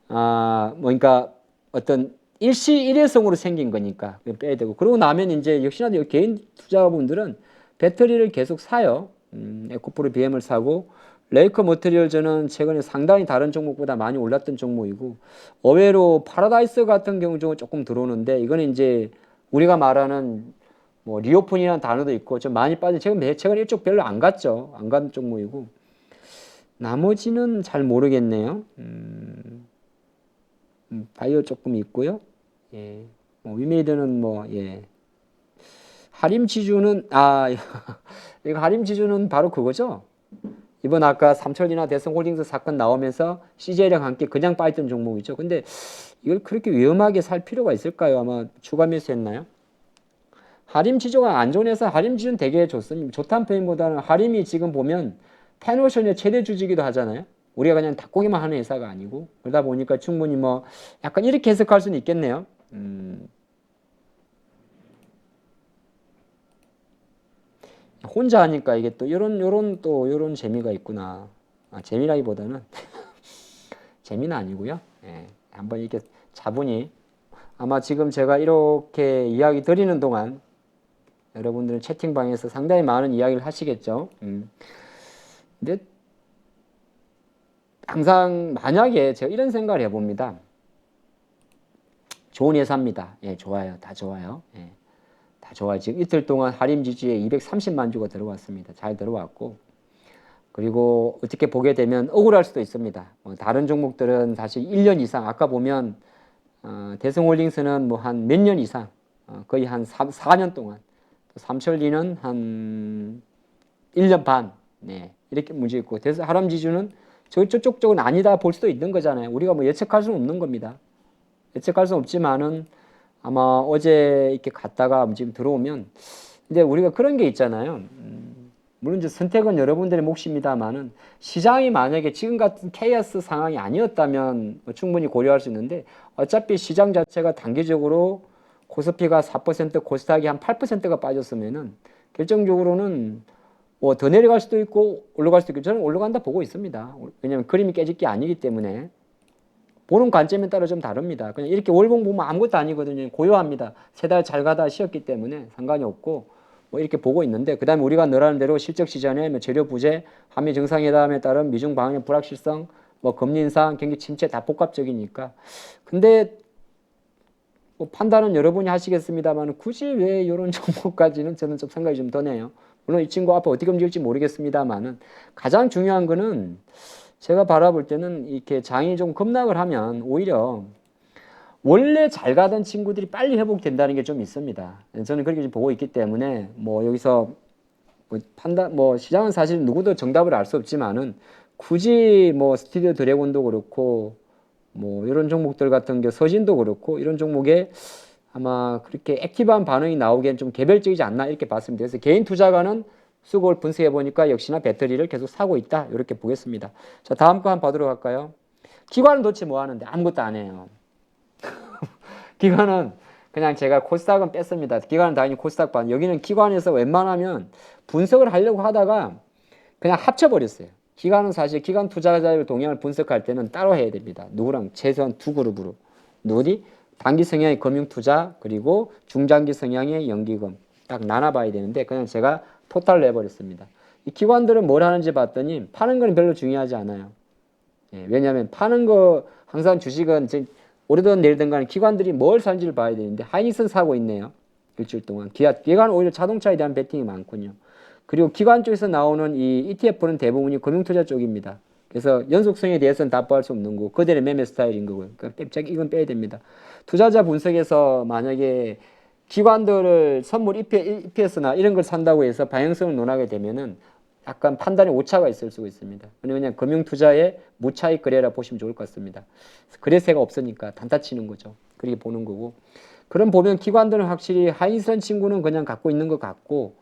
그러니까 어떤 일시일회성으로 생긴 거니까 빼야 되고, 그러고 나면 이제 역시나 개인 투자분들은 배터리를 계속 사요. 에코프로 BM을 사고, 레이커 머티리얼 저는 최근에 상당히 다른 종목보다 많이 올랐던 종목이고, 의외로 파라다이스 같은 경우 조금 들어오는데, 이거는 이제 우리가 말하는 뭐 리오픈이라는 단어도 있고 좀 많이 빠진, 최근 이쪽 별로 안 갔죠. 안 간 종목이고, 나머지는 잘 모르겠네요. 바이오 조금 있고요. 예. 위메이드는 뭐, 예. 하림 지주는, 이거 하림 지주는 바로 그거죠. 이번 아까 삼천리나 대성홀딩스 사건 나오면서 CJ랑 함께 그냥 빠졌던 종목이죠. 근데 이걸 그렇게 위험하게 살 필요가 있을까요? 아마 추가 매수했나요? 하림 지주가 안전해서 하림 지주는 되게 좋습니다. 좋다는 표현보다는 하림이 지금 보면 패노션의 최대 주주기도 하잖아요. 우리가 그냥 닭고기만 하는 회사가 아니고 그러다 보니까 충분히 뭐 약간 이렇게 해석할 수는 있겠네요. 혼자 하니까 이게 또 요런 재미가 있구나. 재미라기보다는 재미는 아니고요. 예, 한번 이렇게 차분히 아마 지금 제가 이렇게 이야기 드리는 동안 여러분들은 채팅방에서 상당히 많은 이야기를 하시겠죠. 근데 항상 만약에 제가 이런 생각을 해봅니다. 좋은 회사입니다. 예, 좋아요. 다 좋아요. 예, 다 좋아요. 지금 이틀 동안 할인 지지에 230만 주가 들어왔습니다. 잘 들어왔고 그리고 어떻게 보게 되면 억울할 수도 있습니다. 다른 종목들은 사실 1년 이상 아까 보면 대성홀딩스는 뭐 한 몇 년 이상 거의 한 4년 동안 삼천리는 한 1년 반 네, 이렇게 문제 있고 하람지주는 저쪽 쪽은 아니다 볼 수도 있는 거잖아요. 우리가 뭐 예측할 수는 없는 겁니다. 예측할 수는 없지만은 아마 어제 이렇게 갔다가 지금 들어오면 근데 우리가 그런 게 있잖아요. 물론 이제 선택은 여러분들의 몫입니다만은 시장이 만약에 지금 같은 케이오스 상황이 아니었다면 충분히 고려할 수 있는데 어차피 시장 자체가 단기적으로 코스피가 4%, 코스닥이 한 8%가 빠졌으면은 결정적으로는 뭐 더 내려갈 수도 있고 올라갈 수도 있고 저는 올라간다 보고 있습니다. 왜냐하면 그림이 깨질 게 아니기 때문에 보는 관점에 따라 좀 다릅니다. 그냥 이렇게 월봉 보면 아무것도 아니거든요. 고요합니다. 세 달 잘 가다 쉬었기 때문에 상관이 없고 뭐 이렇게 보고 있는데 그 다음에 우리가 늘어나는 대로 실적 시전에 뭐 재료 부재, 한미 정상회담에 따른 미중 방향의 불확실성, 뭐 금리 인상, 경기 침체 다 복합적이니까. 근데 뭐 판단은 여러분이 하시겠습니다만 굳이 왜 이런 종목까지는 저는 좀 생각이 좀 드네요. 물론 이 친구 앞에 어떻게 움직일지 모르겠습니다만은 가장 중요한 거는 제가 바라볼 때는 이렇게 장이 좀 급락을 하면 오히려 원래 잘 가던 친구들이 빨리 회복된다는 게 좀 있습니다. 저는 그렇게 좀 보고 있기 때문에 뭐 여기서 뭐 판단 뭐 시장은 사실 누구도 정답을 알 수 없지만은 굳이 뭐 스튜디오 드래곤도 그렇고 뭐 이런 종목들 같은 게 서진도 그렇고 이런 종목에 아마 그렇게 액티브한 반응이 나오기엔 좀 개별적이지 않나 이렇게 봤습니다. 그래서 개인 투자가는 수급을 분석해 보니까 역시나 배터리를 계속 사고 있다 이렇게 보겠습니다. 자 다음 거 한번 보도록 할까요? 기관은 도대체 뭐 하는데 아무것도 안 해요. 기관은 그냥 제가 코스닥은 뺐습니다. 기관은 당연히 코스닥 반. 여기는 기관에서 웬만하면 분석을 하려고 하다가 그냥 합쳐버렸어요. 기관은 사실 기관 투자자의 동향을 분석할 때는 따로 해야 됩니다. 누구랑 최소한 두 그룹으로. 누구디? 단기 성향의 금융투자 그리고 중장기 성향의 연기금 딱 나눠봐야 되는데 그냥 제가 토탈 내버렸습니다. 이 기관들은 뭘 하는지 봤더니 파는 건 별로 중요하지 않아요. 예, 왜냐하면 파는 거 항상 주식은 오르든 내리든 간에 기관들이 뭘 사는지를 봐야 되는데 하이닉스는 사고 있네요. 일주일 동안. 기관은 오히려 자동차에 대한 베팅이 많군요. 그리고 기관 쪽에서 나오는 이 ETF는 대부분이 금융투자 쪽입니다. 그래서 연속성에 대해서는 답할 수 없는 거고 그들의 매매 스타일인 거고요. 그러니까 이건 빼야 됩니다. 투자자 분석에서 만약에 기관들을 선물 EPS나 이런 걸 산다고 해서 방향성을 논하게 되면은 약간 판단에 오차가 있을 수 있습니다. 왜냐하면 금융투자의 무차익 거래라 보시면 좋을 것 같습니다. 거래세가 없으니까 단타 치는 거죠. 그렇게 보는 거고. 그럼 보면 기관들은 확실히 하이닉스라는 친구는 그냥 갖고 있는 것 같고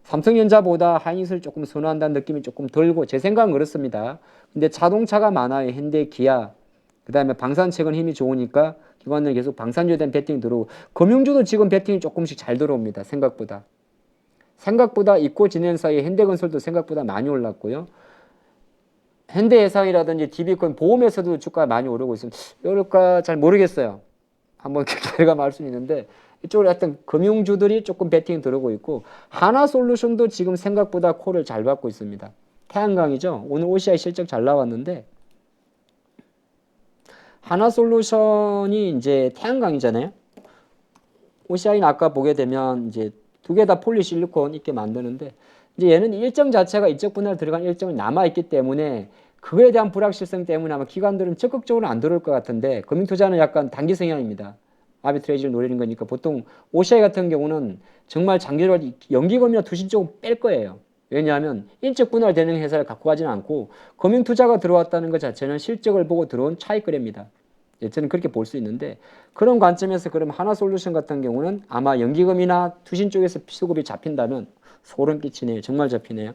삼성전자보다 하이닉스를 조금 선호한다는 느낌이 조금 들고 제 생각은 그렇습니다. 근데 자동차가 많아요. 현대, 기아. 그 다음에 방산 최근 힘이 좋으니까 기관들은 계속 방산주에 대한 베팅이 들어오고 금융주도 지금 베팅이 조금씩 잘 들어옵니다. 생각보다 잊고 지내는 사이에 현대건설도 생각보다 많이 올랐고요. 현대해상이라든지 DB코인 보험에서도 주가가 많이 오르고 있습니다. 이럴까 잘 모르겠어요. 한번 결과할 수는 있는데 이쪽으로 하여튼 금융주들이 조금 베팅이 들어오고 있고 하나솔루션도 지금 생각보다 콜을 잘 받고 있습니다. 태양광이죠. 오늘 OCI 실적 잘 나왔는데 하나솔루션이 이제 태양광이잖아요. OCI는 아까 보게 되면 이제 두 개 다 폴리실리콘 있게 만드는데 이제 얘는 일정 자체가 이적 분할 들어간 일정이 남아 있기 때문에 그거에 대한 불확실성 때문에 아마 기관들은 적극적으로 안 들어올 것 같은데 금융투자는 약간 단기 성향입니다. 아비트레이지를 노리는 거니까 보통 OCI 같은 경우는 정말 장기적으로 연기금이나 투신 쪽은 뺄 거예요. 왜냐하면 인적 분할되는 회사를 갖고 가지는 않고 금융투자가 들어왔다는 것 자체는 실적을 보고 들어온 차익거래입니다. 저는 그렇게 볼 수 있는데 그런 관점에서 그럼 하나솔루션 같은 경우는 아마 연기금이나 투신 쪽에서 수급이 잡힌다면 소름 끼치네요. 정말 잡히네요.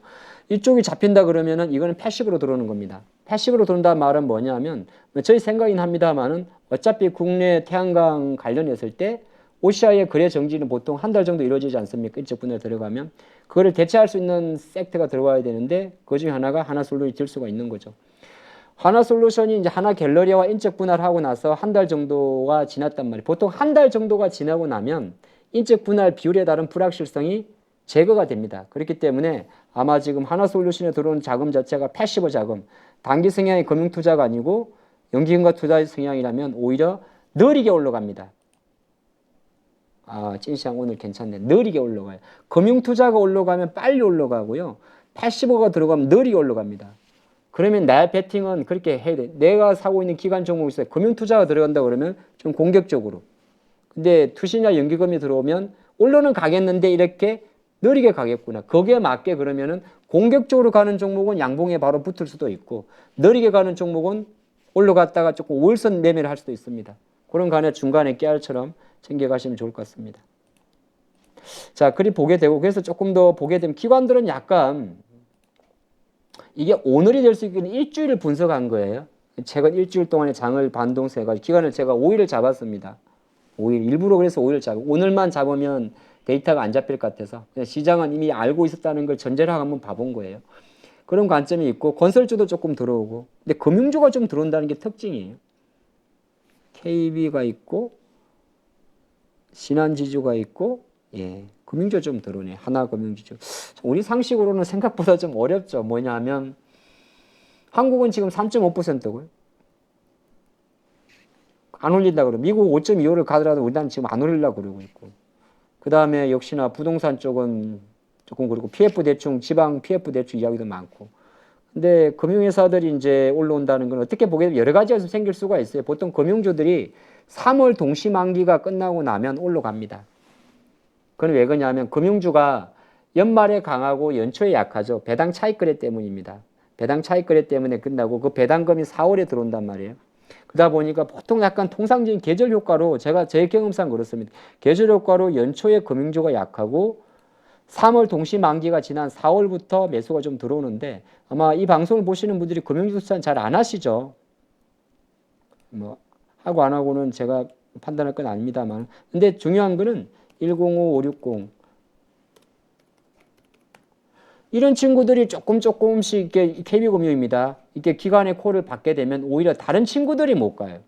이쪽이 잡힌다 그러면은 이거는 패시브로 들어오는 겁니다. 패시브로 들어온다는 말은 뭐냐면 저희 생각이긴 합니다만은 어차피 국내 태양광 관련했을 때 OCI의 거래 정지는 보통 한 달 정도 이루어지지 않습니까? 인적 분할 들어가면 그거를 대체할 수 있는 섹터가 들어와야 되는데 그 중에 하나가 하나솔루션이 될 수가 있는 거죠. 하나솔루션이 이제 하나갤러리와 인적 분할하고 나서 한 달 정도가 지났단 말이에요. 보통 한 달 정도가 지나고 나면 인적 분할 비율에 따른 불확실성이 제거가 됩니다. 그렇기 때문에 아마 지금 하나솔루션에 들어온 자금 자체가 패시브 자금, 단기 성향의 금융투자가 아니고 연기금과 투자 성향이라면 오히려 느리게 올라갑니다. 찐시장 오늘 괜찮네. 느리게 올라가요. 금융투자가 올라가면 빨리 올라가고요. 패시브가 들어가면 느리게 올라갑니다. 그러면 나의 베팅은 그렇게 해야 돼. 내가 사고 있는 기관 종목이 있어요. 금융투자가 들어간다 그러면 좀 공격적으로. 근데 투신이나 연기금이 들어오면 올라는 가겠는데 이렇게 느리게 가겠구나. 거기에 맞게 그러면은 공격적으로 가는 종목은 양봉에 바로 붙을 수도 있고 느리게 가는 종목은 올라갔다가 조금 우월선 매매를 할 수도 있습니다. 그런 간에 중간에 깨알처럼 챙겨가시면 좋을 것 같습니다. 자, 그리 보게 되고 그래서 조금 더 보게 되면 기관들은 약간 이게 오늘이 될 수 있는 일주일을 분석한 거예요. 최근 일주일 동안의 장을 반동세가 기간을 제가 5일을 잡았습니다. 5일 일부러 그래서 5일 잡고 오늘만 잡으면 데이터가 안 잡힐 것 같아서 시장은 이미 알고 있었다는 걸 전제로 한번 봐본 거예요. 그런 관점이 있고 건설주도 조금 들어오고 근데 금융주가 좀 들어온다는 게 특징이에요. KB가 있고 신한지주가 있고 금융주 좀 들어오네. 하나금융지주. 우리 상식으로는 생각보다 좀 어렵죠. 뭐냐면 한국은 지금 3.5%고요. 안 올린다 그러고 미국 5.25를 가더라도 우리나라는 지금 안 올리려고 그러고 있고 그 다음에 역시나 부동산 쪽은 조금 그렇고 PF 대충 지방 PF 대출 이야기도 많고 근데 금융회사들이 이제 올라온다는 건 어떻게 보게 되면 여러 가지가 생길 수가 있어요. 보통 금융주들이 3월 동시만기가 끝나고 나면 올라갑니다. 그건 왜 그러냐면 금융주가 연말에 강하고 연초에 약하죠. 배당 차익거래 때문입니다. 배당 차익거래 때문에 끝나고 그 배당금이 4월에 들어온단 말이에요. 그러다 보니까 보통 약간 통상적인 계절 효과로 제가 제 경험상 그렇습니다. 계절 효과로 연초에 금융주가 약하고 3월 동시만기가 지난 4월부터 매수가 좀 들어오는데 아마 이 방송을 보시는 분들이 금융주 투자는 잘 안 하시죠. 뭐 하고 안 하고는 제가 판단할 건 아닙니다만 근데 중요한 거는 105, 560 이런 친구들이 조금씩 이렇게 KB금융입니다. 이렇게 기관의 콜을 받게 되면 오히려 다른 친구들이 못 가요.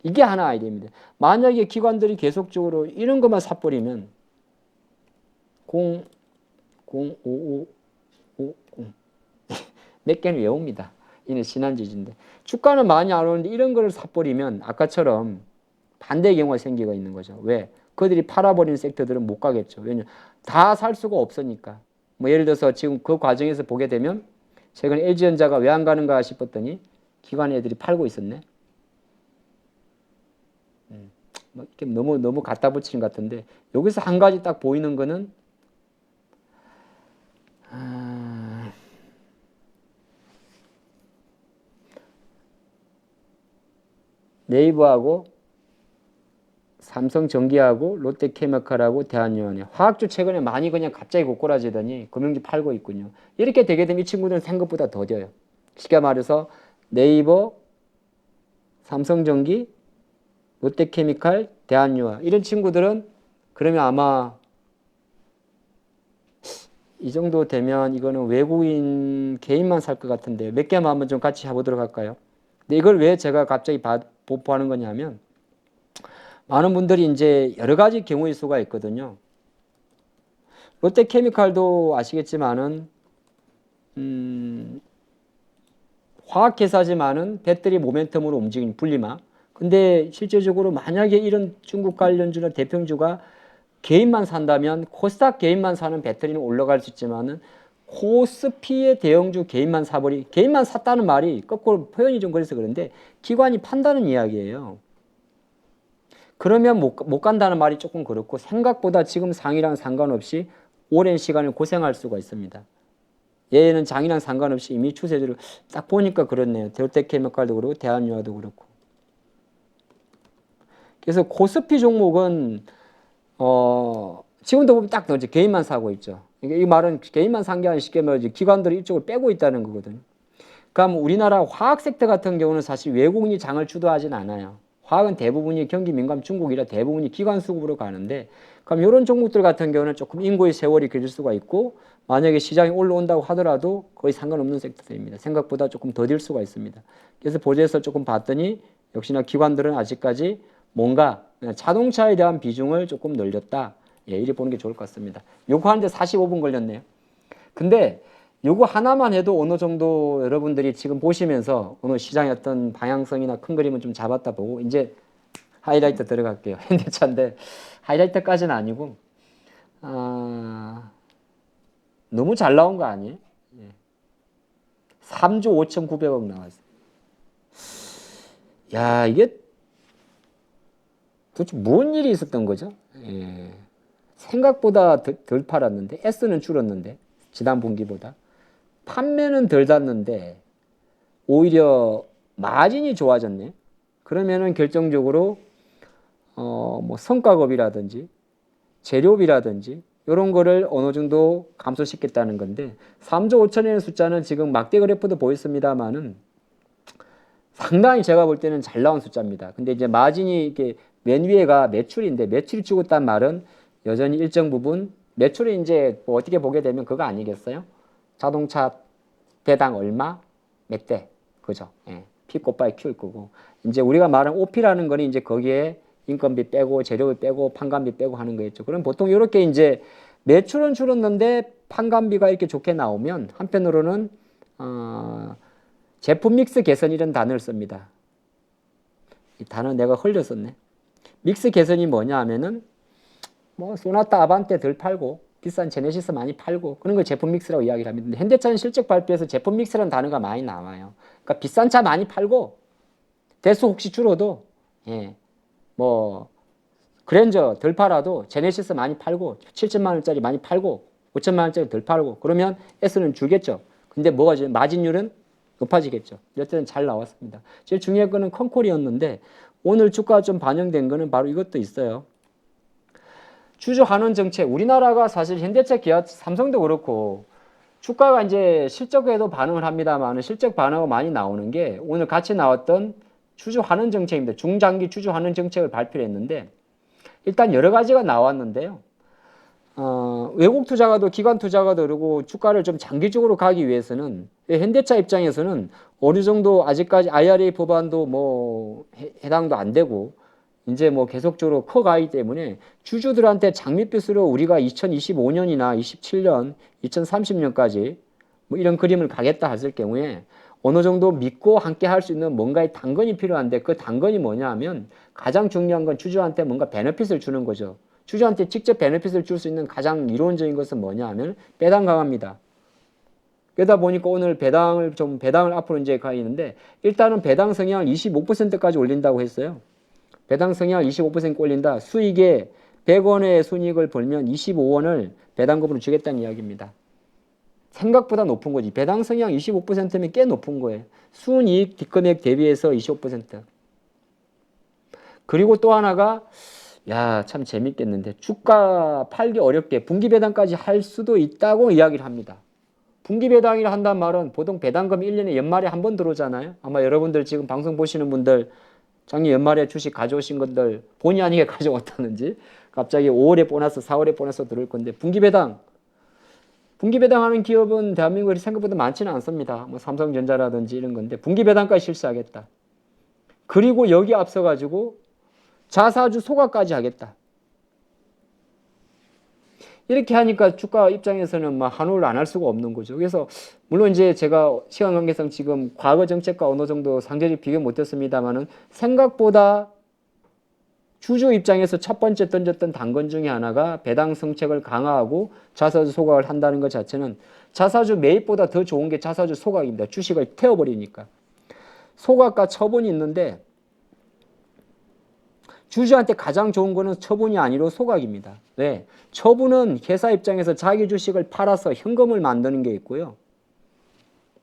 이게 하나 아이디어입니다. 만약에 기관들이 계속적으로 이런 것만 사버리면 0, 0, 5, 5, 5, 0 몇 개는 외웁니다. 이는 신한지주인데 주가는 많이 안 오는데 이런 거를 사버리면 아까처럼 반대의 경우가 생기고 있는 거죠. 왜? 그들이 팔아버리는 섹터들은 못 가겠죠. 왜냐하면 다 살 수가 없으니까. 뭐 예를 들어서 지금 그 과정에서 보게 되면 최근에 LG전자가 왜 안 가는가 싶었더니 기관 애들이 팔고 있었네. 뭐 이렇게 너무 갖다 붙이는 것 같은데 여기서 한 가지 딱 보이는 거는 네이버하고 삼성전기하고 롯데케미칼하고 대한유한이 화학주 최근에 많이 그냥 갑자기 고꾸라지더니 금융주 팔고 있군요. 이렇게 되게 되면 이 친구들은 생각보다 더뎌요. 쉽게 말해서 네이버, 삼성전기, 롯데케미칼, 대한유한 이런 친구들은 그러면 아마 이 정도 되면 이거는 외국인 개인만 살 것 같은데 몇 개만 한번 좀 같이 해보도록 할까요? 근데 이걸 왜 제가 갑자기 보포하는 거냐면 많은 분들이 이제 여러 가지 경우일 수가 있거든요. 롯데케미칼도 아시겠지만은 화학회사지만은 배터리 모멘텀으로 움직이는 분리막. 근데 실제적으로 만약에 이런 중국 관련주나 대평주가 개인만 산다면 코스닥 개인만 사는 배터리는 올라갈 수 있지만은 코스피의 대형주 개인만 개인만 샀다는 말이 거꾸로 표현이 좀 그래서 그런데 기관이 판다는 이야기예요. 그러면 못 간다는 말이 조금 그렇고 생각보다 지금 상이랑 상관없이 오랜 시간을 고생할 수가 있습니다. 얘는 장이랑 상관없이 이미 추세주를 딱 보니까 그렇네요. 데올텍케미칼도 그렇고 대한유화도 그렇고. 그래서 코스피 종목은 지금도 보면 딱 이제 개인만 사고 있죠. 이 말은 개인만 산 게 아니라 쉽게 말하지 기관들이 이쪽을 빼고 있다는 거거든요. 그럼 우리나라 화학 섹터 같은 경우는 사실 외국인이 장을 주도하진 않아요. 화학은 대부분이 경기 민감 중국이라 대부분이 기관 수급으로 가는데 그럼 이런 종목들 같은 경우는 조금 인고의 세월이 길을 수가 있고 만약에 시장이 올라온다고 하더라도 거의 상관없는 섹터들입니다. 생각보다 조금 더딜 수가 있습니다. 그래서 보조에서 조금 봤더니 역시나 기관들은 아직까지 뭔가 자동차에 대한 비중을 조금 늘렸다. 예, 이리 보는 게 좋을 것 같습니다. 요거 하는데 45분 걸렸네요. 근데 요거 하나만 해도 어느 정도 여러분들이 지금 보시면서 어느 시장의 어떤 방향성이나 큰 그림은 좀 잡았다 보고 이제 하이라이트 들어갈게요. 현대차인데 하이라이트까지는 아니고 너무 잘 나온 거 아니에요? 3조 5,900억 나왔어요. 야, 이게 도대체 무슨 일이 있었던 거죠? 예. 생각보다 덜 팔았는데 S는 줄었는데 지난 분기보다 판매는 덜 닿는데 오히려 마진이 좋아졌네. 그러면은 결정적으로 뭐 성과급이라든지 재료비라든지 이런 거를 어느 정도 감소시켰다는 건데 3조 5천이라는 숫자는 지금 막대 그래프도 보였습니다만은 상당히 제가 볼 때는 잘 나온 숫자입니다. 근데 이제 마진이 이렇게 맨 위에가 매출인데 매출이 죽었단 말은 여전히 일정 부분 매출이 이제 뭐 어떻게 보게 되면 그거 아니겠어요? 자동차 배당 얼마? 몇 대? 그죠? 예. P 곱하기 Q일 거고. 이제 우리가 말하는 OP라는 거는 이제 거기에 인건비 빼고 재료비 빼고 판관비 빼고 하는 거겠죠. 그럼 보통 이렇게 이제 매출은 줄었는데 판관비가 이렇게 좋게 나오면 한편으로는 제품 믹스 개선 이런 단어를 씁니다. 이 단어 내가 흘렸었네. 믹스 개선이 뭐냐 하면은 뭐 소나타 아반떼 덜 팔고 비싼 제네시스 많이 팔고 그런 걸 제품 믹스라고 이야기를 합니다. 현대차는 실적 발표에서 제품 믹스라는 단어가 많이 나와요. 그러니까 비싼 차 많이 팔고 대수 혹시 줄어도 뭐 그랜저 덜 팔아도 제네시스 많이 팔고 7천만 원짜리 많이 팔고 5천만 원짜리 덜 팔고 그러면 S는 줄겠죠. 근데 뭐가 지금 마진율은 높아지겠죠. 여튼 잘 나왔습니다. 제일 중요한 거는 컨콜이었는데 오늘 주가가 좀 반영된 거는 바로 이것도 있어요. 주주 환원 정책, 우리나라가 사실 현대차, 기아, 삼성도 그렇고 주가가 이제 실적에도 반응을 합니다만 실적 반응이 많이 나오는 게 오늘 같이 나왔던 주주 환원 정책입니다. 중장기 주주 환원 정책을 발표를 했는데 일단 여러 가지가 나왔는데요. 외국 투자가도 기관 투자가도 그러고 주가를 좀 장기적으로 가기 위해서는 현대차 입장에서는 어느 정도 아직까지 IRA 법안도 뭐 해당도 안 되고 이제 뭐 계속적으로 커가기 때문에 주주들한테 장밋빛으로 우리가 2025년이나 27년, 2030년까지 뭐 이런 그림을 가겠다 했을 경우에 어느 정도 믿고 함께 할 수 있는 뭔가의 당근이 필요한데 그 당근이 뭐냐 하면 가장 중요한 건 주주한테 뭔가 베네핏을 주는 거죠. 주주한테 직접 베네핏을 줄 수 있는 가장 이론적인 것은 뭐냐 하면 배당 강화입니다. 그러다 보니까 오늘 배당을 앞으로 이제 가 있는데 일단은 배당 성향을 25%까지 올린다고 했어요. 배당 성향을 25% 올린다. 수익에 100원의 순이익을 벌면 25원을 배당금으로 주겠다는 이야기입니다. 생각보다 높은 거지. 배당 성향 25%면 꽤 높은 거예요. 순이익 뒷금액 대비해서 25%. 그리고 또 하나가 야, 참 재밌겠는데 주가 팔기 어렵게 분기 배당까지 할 수도 있다고 이야기를 합니다. 분기 배당이라 한단 말은 보통 배당금 1년에 연말에 한 번 들어오잖아요. 아마 여러분들 지금 방송 보시는 분들 작년 연말에 주식 가져오신 것들 본의 아니게 가져왔다는지 갑자기 5월에 보너스, 4월에 보너스 들어올 건데 분기 배당하는 기업은 대한민국에 생각보다 많지는 않습니다. 뭐 삼성전자라든지 이런 건데 분기 배당까지 실시하겠다. 그리고 여기 앞서가지고 자사주 소각까지 하겠다. 이렇게 하니까 주가 입장에서는 막 환호를 안 할 수가 없는 거죠. 그래서 물론 이제 제가 시간 관계상 지금 과거 정책과 어느 정도 상대적 비교 못했습니다만은 생각보다 주주 입장에서 첫 번째 던졌던 당근 중에 하나가 배당 정책을 강화하고 자사주 소각을 한다는 것 자체는 자사주 매입보다 더 좋은 게 자사주 소각입니다. 주식을 태워버리니까. 소각과 처분이 있는데 주주한테 가장 좋은 거는 처분이 아니로 소각입니다. 왜? 처분은 회사 입장에서 자기 주식을 팔아서 현금을 만드는 게 있고요.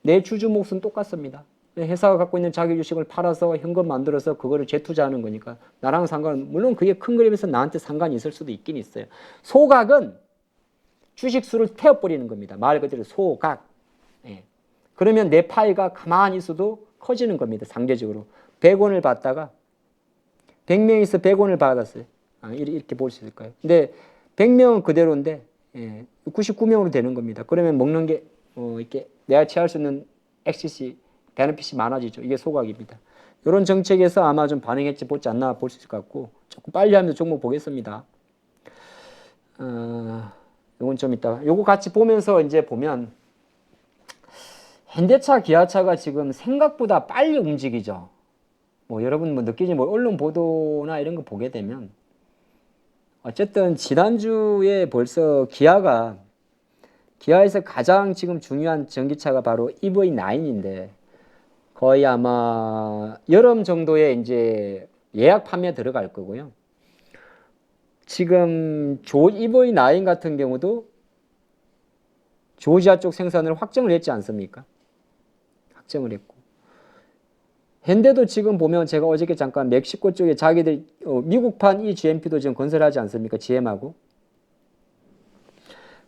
내 주주 몫은 똑같습니다. 회사가 갖고 있는 자기 주식을 팔아서 현금 만들어서 그거를 재투자하는 거니까 나랑 상관은, 물론 그게 큰 그림에서 나한테 상관이 있을 수도 있긴 있어요. 소각은 주식 수를 태워버리는 겁니다. 말 그대로 소각. 예. 그러면 내 파이가 가만히 있어도 커지는 겁니다. 상대적으로. 100원을 받다가 100명에서 100원을 받았어요. 이렇게 볼 수 있을까요? 근데 100명은 그대로인데 99명으로 되는 겁니다. 그러면 먹는 게 이렇게 내가 취할 수 있는 액시시, 베네핏이 많아지죠. 이게 소각입니다. 이런 정책에서 아마 좀 반영했지 보지 않나 볼 수 있을 것 같고, 조금 빨리 하면서 종목 보겠습니다. 이건 좀 이따가. 요거 같이 보면서 이제 보면 현대차, 기아차가 지금 생각보다 빨리 움직이죠. 뭐 여러분 뭐 느끼지 뭐 언론 보도나 이런 거 보게 되면 어쨌든 지난주에 벌써 기아에서 가장 지금 중요한 전기차가 바로 EV9인데 거의 아마 여름 정도에 이제 예약 판매 들어갈 거고요. 지금 EV9 같은 경우도 조지아 쪽 생산을 확정을 했지 않습니까? 확정을 했고. 현대도 지금 보면 제가 어저께 잠깐 멕시코 쪽에 자기들 미국판 이 GMP도 지금 건설하지 않습니까? GM하고.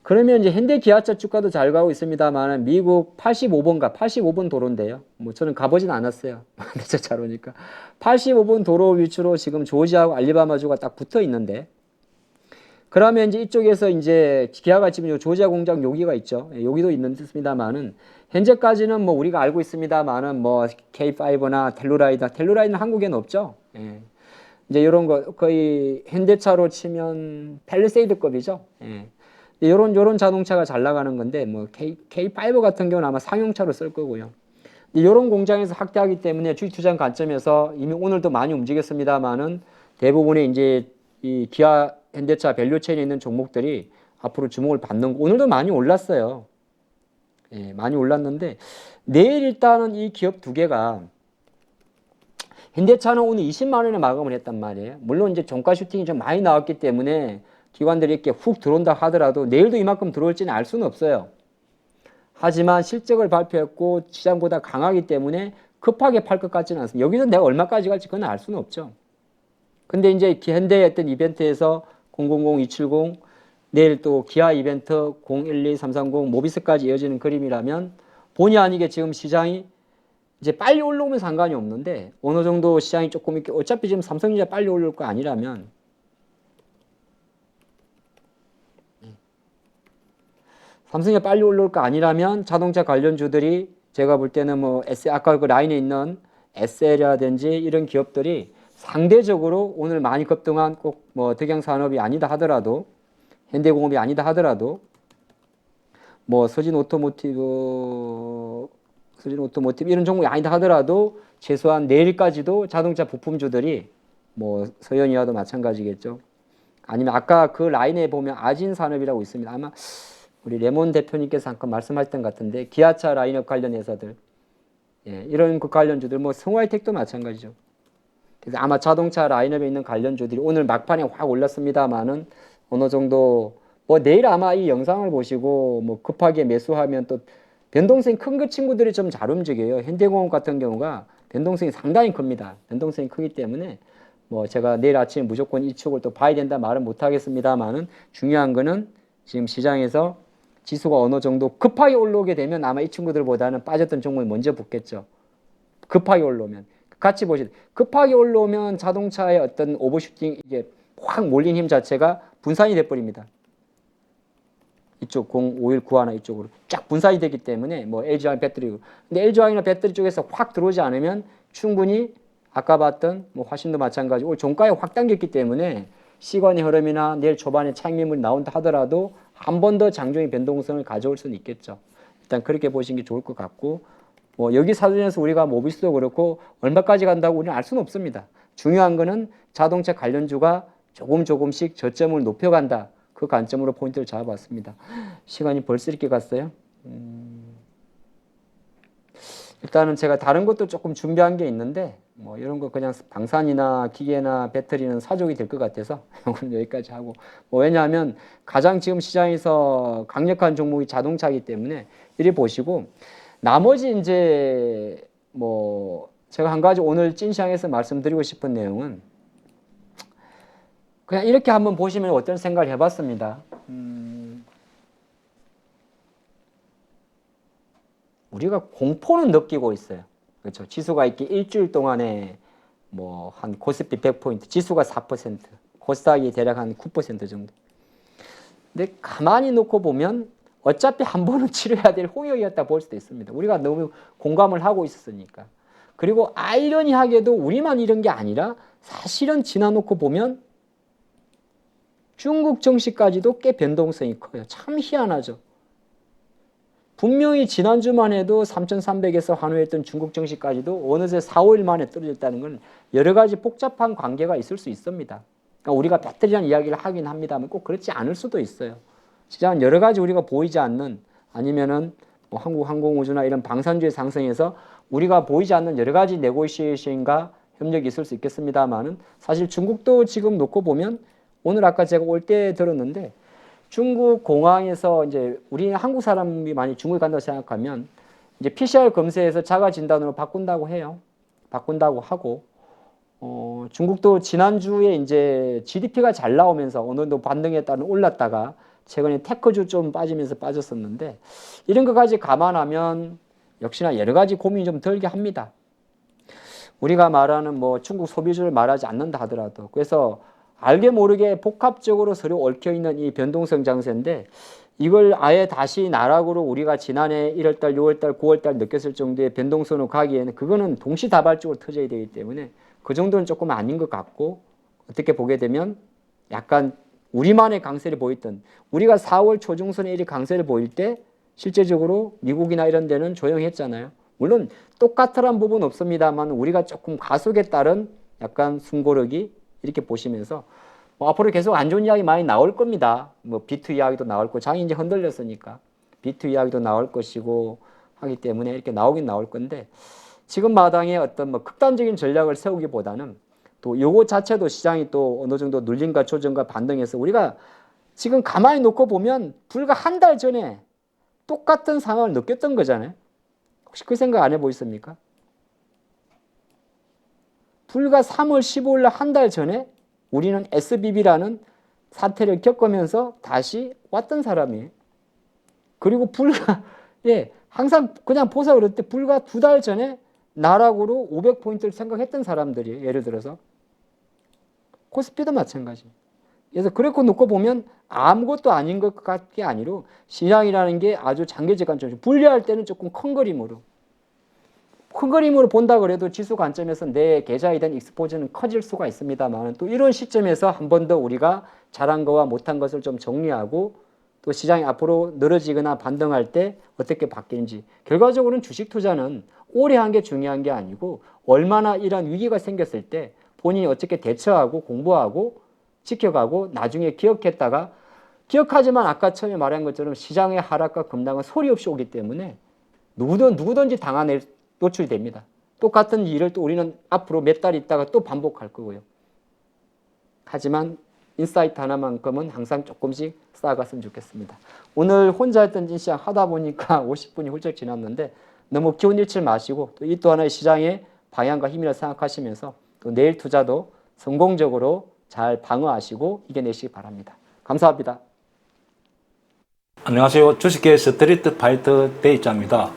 그러면 이제 현대 기아차 주가도 잘 가고 있습니다만 미국 85번 도로인데요. 뭐 저는 가보진 않았어요. 근데 잘 오니까 85번 도로 위치로 지금 조지아하고 알리바마주가 딱 붙어 있는데, 그러면 이제 이쪽에서 이제 기아가 지금 조지아 공장 여기가 있죠. 여기도 있습니다만은 현재까지는 뭐 우리가 알고 있습니다만은 뭐 K5나 텔루라이드는 한국에는 없죠. 예. 이제 이런 거 거의 현대차로 치면 팰리세이드급이죠. 예. 요런 자동차가 잘 나가는 건데 뭐 K5 같은 경우는 아마 상용차로 쓸 거고요. 이런 공장에서 확대하기 때문에 주식 투자 관점에서 이미 오늘도 많이 움직였습니다만은 대부분의 이제 이 기아 현대차 밸류체인에 있는 종목들이 앞으로 주목을 받는 거. 오늘도 많이 올랐어요. 예, 많이 올랐는데 내일 일단은 이 기업 두 개가, 현대차는 오늘 20만 원에 마감을 했단 말이에요. 물론 이제 종가 슈팅이 좀 많이 나왔기 때문에 기관들이 이렇게 훅 들어온다 하더라도 내일도 이만큼 들어올지는 알 수는 없어요. 하지만 실적을 발표했고 시장보다 강하기 때문에 급하게 팔 것 같지는 않습니다. 여기서 내가 얼마까지 갈지 그건 알 수는 없죠. 근데 이제 현대의 어떤 이벤트에서 000270, 내일 또 기아 이벤트 012330 모비스까지 이어지는 그림이라면 본의 아니게 지금 시장이 이제 빨리 올라오면 상관이 없는데 어느 정도 시장이 조금 이렇게, 어차피 지금 삼성전자 빨리 올라올 거 아니라면 자동차 관련주들이 제가 볼 때는 뭐 아까 그 라인에 있는 SL이라든지 이런 기업들이 상대적으로 오늘 많이 급등한 꼭 뭐 덕양산업이 아니다 하더라도, 현대공업이 아니다 하더라도, 뭐 서진 오토모티브 이런 종목이 아니다 하더라도 최소한 내일까지도 자동차 부품주들이 뭐 서현이와도 마찬가지겠죠. 아니면 아까 그 라인에 보면 아진산업이라고 있습니다. 아마 우리 레몬 대표님께서 잠깐 말씀하셨던 것 같은데 기아차 라인업 관련 회사들, 예, 이런 그 관련주들, 뭐 성화이텍도 마찬가지죠. 그래서 아마 자동차 라인업에 있는 관련주들이 오늘 막판에 확 올랐습니다만은 어느 정도 뭐 내일 아마 이 영상을 보시고 뭐 급하게 매수하면 또 변동성이 큰 그 친구들이 좀 잘 움직여요. 현대공업 같은 경우가 변동성이 상당히 큽니다. 변동성이 크기 때문에 뭐 제가 내일 아침에 무조건 이 축을 또 봐야 된다 말은 못 하겠습니다만은 중요한 거는 지금 시장에서 지수가 어느 정도 급하게 올라오게 되면 아마 이 친구들보다는 빠졌던 종목이 먼저 붙겠죠. 급하게 올라오면. 같이 보시죠. 급하게 올라오면 자동차의 어떤 오버슈팅, 이게 확 몰린 힘 자체가 분산이 돼버립니다. 이쪽 05191 이쪽으로 쫙 분산이 되기 때문에 뭐 LG화학 배터리, 근데 LG화학이나 배터리 쪽에서 확 들어오지 않으면 충분히 아까 봤던 뭐 화신도 마찬가지고 오늘 종가에 확 당겼기 때문에 시간의 흐름이나 내일 초반에 차익 매물 나온다 하더라도 한 번 더 장중의 변동성을 가져올 수는 있겠죠. 일단 그렇게 보시는 게 좋을 것 같고, 뭐 여기 사전에서 우리가 모비스도 그렇고 얼마까지 간다고 우리는 알 수는 없습니다. 중요한 거는 자동차 관련주가 조금씩 저점을 높여간다. 그 관점으로 포인트를 잡아봤습니다. 시간이 벌써 이렇게 갔어요. 일단은 제가 다른 것도 조금 준비한 게 있는데 뭐 이런 거 그냥 방산이나 기계나 배터리는 사족이 될 것 같아서 오늘 여기까지 하고 뭐 왜냐하면 가장 지금 시장에서 강력한 종목이 자동차이기 때문에 이리 보시고 나머지 이제 뭐 제가 한 가지 오늘 찐시장에서 말씀드리고 싶은 내용은 그냥 이렇게 한번 보시면 어떤 생각을 해봤습니다. 우리가 공포는 느끼고 있어요. 그렇죠. 지수가 이렇게 일주일 동안에 뭐 한 코스피 100포인트, 지수가 4%, 코스닥이 대략 한 9% 정도. 근데 가만히 놓고 보면 어차피 한 번은 치러야 될 홍역이었다 볼 수도 있습니다. 우리가 너무 공감을 하고 있었으니까. 그리고 아이러니하게도 우리만 이런 게 아니라 사실은 지나놓고 보면 중국 증시까지도 꽤 변동성이 커요. 참 희한하죠. 분명히 지난주만 해도 3,300에서 환호했던 중국 증시까지도 어느새 4, 5일 만에 떨어졌다는 건 여러 가지 복잡한 관계가 있을 수 있습니다. 그러니까 우리가 배터리라는 이야기를 하긴 합니다만 꼭 그렇지 않을 수도 있어요. 시장은 여러 가지 우리가 보이지 않는 아니면은 뭐 한국항공우주나 이런 방산주의 상승에서 우리가 보이지 않는 여러 가지 네고시에이션과 협력이 있을 수 있겠습니다만은 사실 중국도 지금 놓고 보면 오늘 아까 제가 올 때 들었는데 중국 공항에서 이제 우리 한국 사람이 많이 중국에 간다고 생각하면 이제 PCR 검사에서 자가 진단으로 바꾼다고 해요. 바꾼다고 하고 중국도 지난주에 이제 GDP가 잘 나오면서 어느 정도 반등에 따른 올랐다가 최근에 테크주 좀 빠지면서 빠졌었는데 이런 것까지 감안하면 역시나 여러 가지 고민이 좀 들게 합니다. 우리가 말하는 뭐 중국 소비주를 말하지 않는다 하더라도 그래서 알게 모르게 복합적으로 서로 얽혀있는 이 변동성 장세인데 이걸 아예 다시 나락으로 우리가 지난해 1월달, 6월달, 9월달 느꼈을 정도의 변동성으로 가기에는 그거는 동시다발적으로 터져야 되기 때문에 그 정도는 조금 아닌 것 같고 어떻게 보게 되면 약간 우리만의 강세를 보였던 우리가 4월 초중순에 이리 강세를 보일 때 실제적으로 미국이나 이런 데는 조용했잖아요. 물론 똑같으란 부분 없습니다만 우리가 조금 가속에 따른 약간 숨고르기 이렇게 보시면서 뭐 앞으로 계속 안 좋은 이야기 많이 나올 겁니다. 뭐 비트 이야기도 나올 거고 장이 이제 흔들렸으니까 비트 이야기도 나올 것이고 하기 때문에 이렇게 나오긴 나올 건데 지금 마당에 어떤 뭐 극단적인 전략을 세우기보다는 또 요거 자체도 시장이 또 어느 정도 눌림과 조정과 반등해서 우리가 지금 가만히 놓고 보면 불과 한 달 전에 똑같은 상황을 느꼈던 거잖아요. 혹시 그 생각 안 해보셨습니까? 불과 3월 15일 날 한 달 전에 우리는 SBB라는 사태를 겪으면서 다시 왔던 사람이에요. 그리고 불과 항상 그냥 보사 그럴 때 불과 2달 전에 나락으로 500포인트를 생각했던 사람들이에요. 예를 들어서 코스피도 마찬가지. 그래서 그렇게 놓고 보면 아무것도 아닌 것 같게 아니로 시장이라는 게 아주 장기적 관점, 분리할 때는 조금 큰 그림으로 본다 그래도 지수 관점에서 내 계좌에 대한 익스포즈는 커질 수가 있습니다만 또 이런 시점에서 한 번 더 우리가 잘한 거와 못한 것을 좀 정리하고 또 시장이 앞으로 늘어지거나 반등할 때 어떻게 바뀌는지 결과적으로는 주식 투자는 오래 한 게 중요한 게 아니고 얼마나 이런 위기가 생겼을 때 본인이 어떻게 대처하고 공부하고 지켜가고 나중에 기억했다가 기억하지만 아까 처음에 말한 것처럼 시장의 하락과 급락은 소리 없이 오기 때문에 누구든지 당할 노출이 됩니다. 똑같은 일을 또 우리는 앞으로 몇 달 있다가 또 반복할 거고요. 하지만 인사이트 하나만큼은 항상 조금씩 쌓아갔으면 좋겠습니다. 오늘 혼자 했던 진시장 하다 보니까 50분이 훌쩍 지났는데 너무 기운 잃지 마시고 또 이 또 하나의 시장의 방향과 힘이라 생각하시면서 또 내일 투자도 성공적으로 잘 방어하시고 이겨내시기 바랍니다. 감사합니다. 안녕하세요. 주식계 스트리트 파이터 대입자입니다.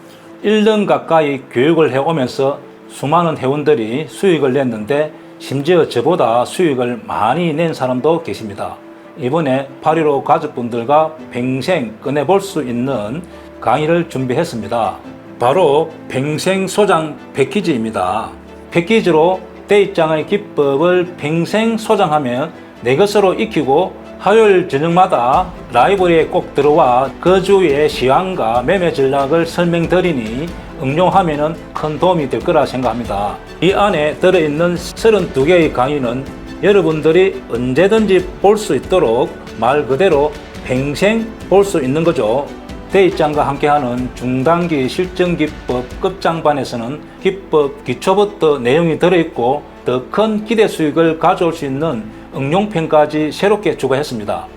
1년 가까이 교육을 해오면서 수많은 회원들이 수익을 냈는데 심지어 저보다 수익을 많이 낸 사람도 계십니다. 이번에 8.15 가족분들과 평생 꺼내볼 수 있는 강의를 준비했습니다. 바로 평생 소장 패키지입니다. 패키지로 대입장의 기법을 평생 소장하면 내 것으로 익히고 화요일 저녁마다 라이브러리에 꼭 들어와 그 주의 시황과 매매 전략을 설명드리니 응용하면 큰 도움이 될 거라 생각합니다. 이 안에 들어있는 32개의 강의는 여러분들이 언제든지 볼 수 있도록 말 그대로 평생 볼 수 있는 거죠. 대입장과 함께하는 중단기 실정기법 끝장반에서는 기법 기초부터 내용이 들어있고 더 큰 기대 수익을 가져올 수 있는 응용편까지 새롭게 추가했습니다.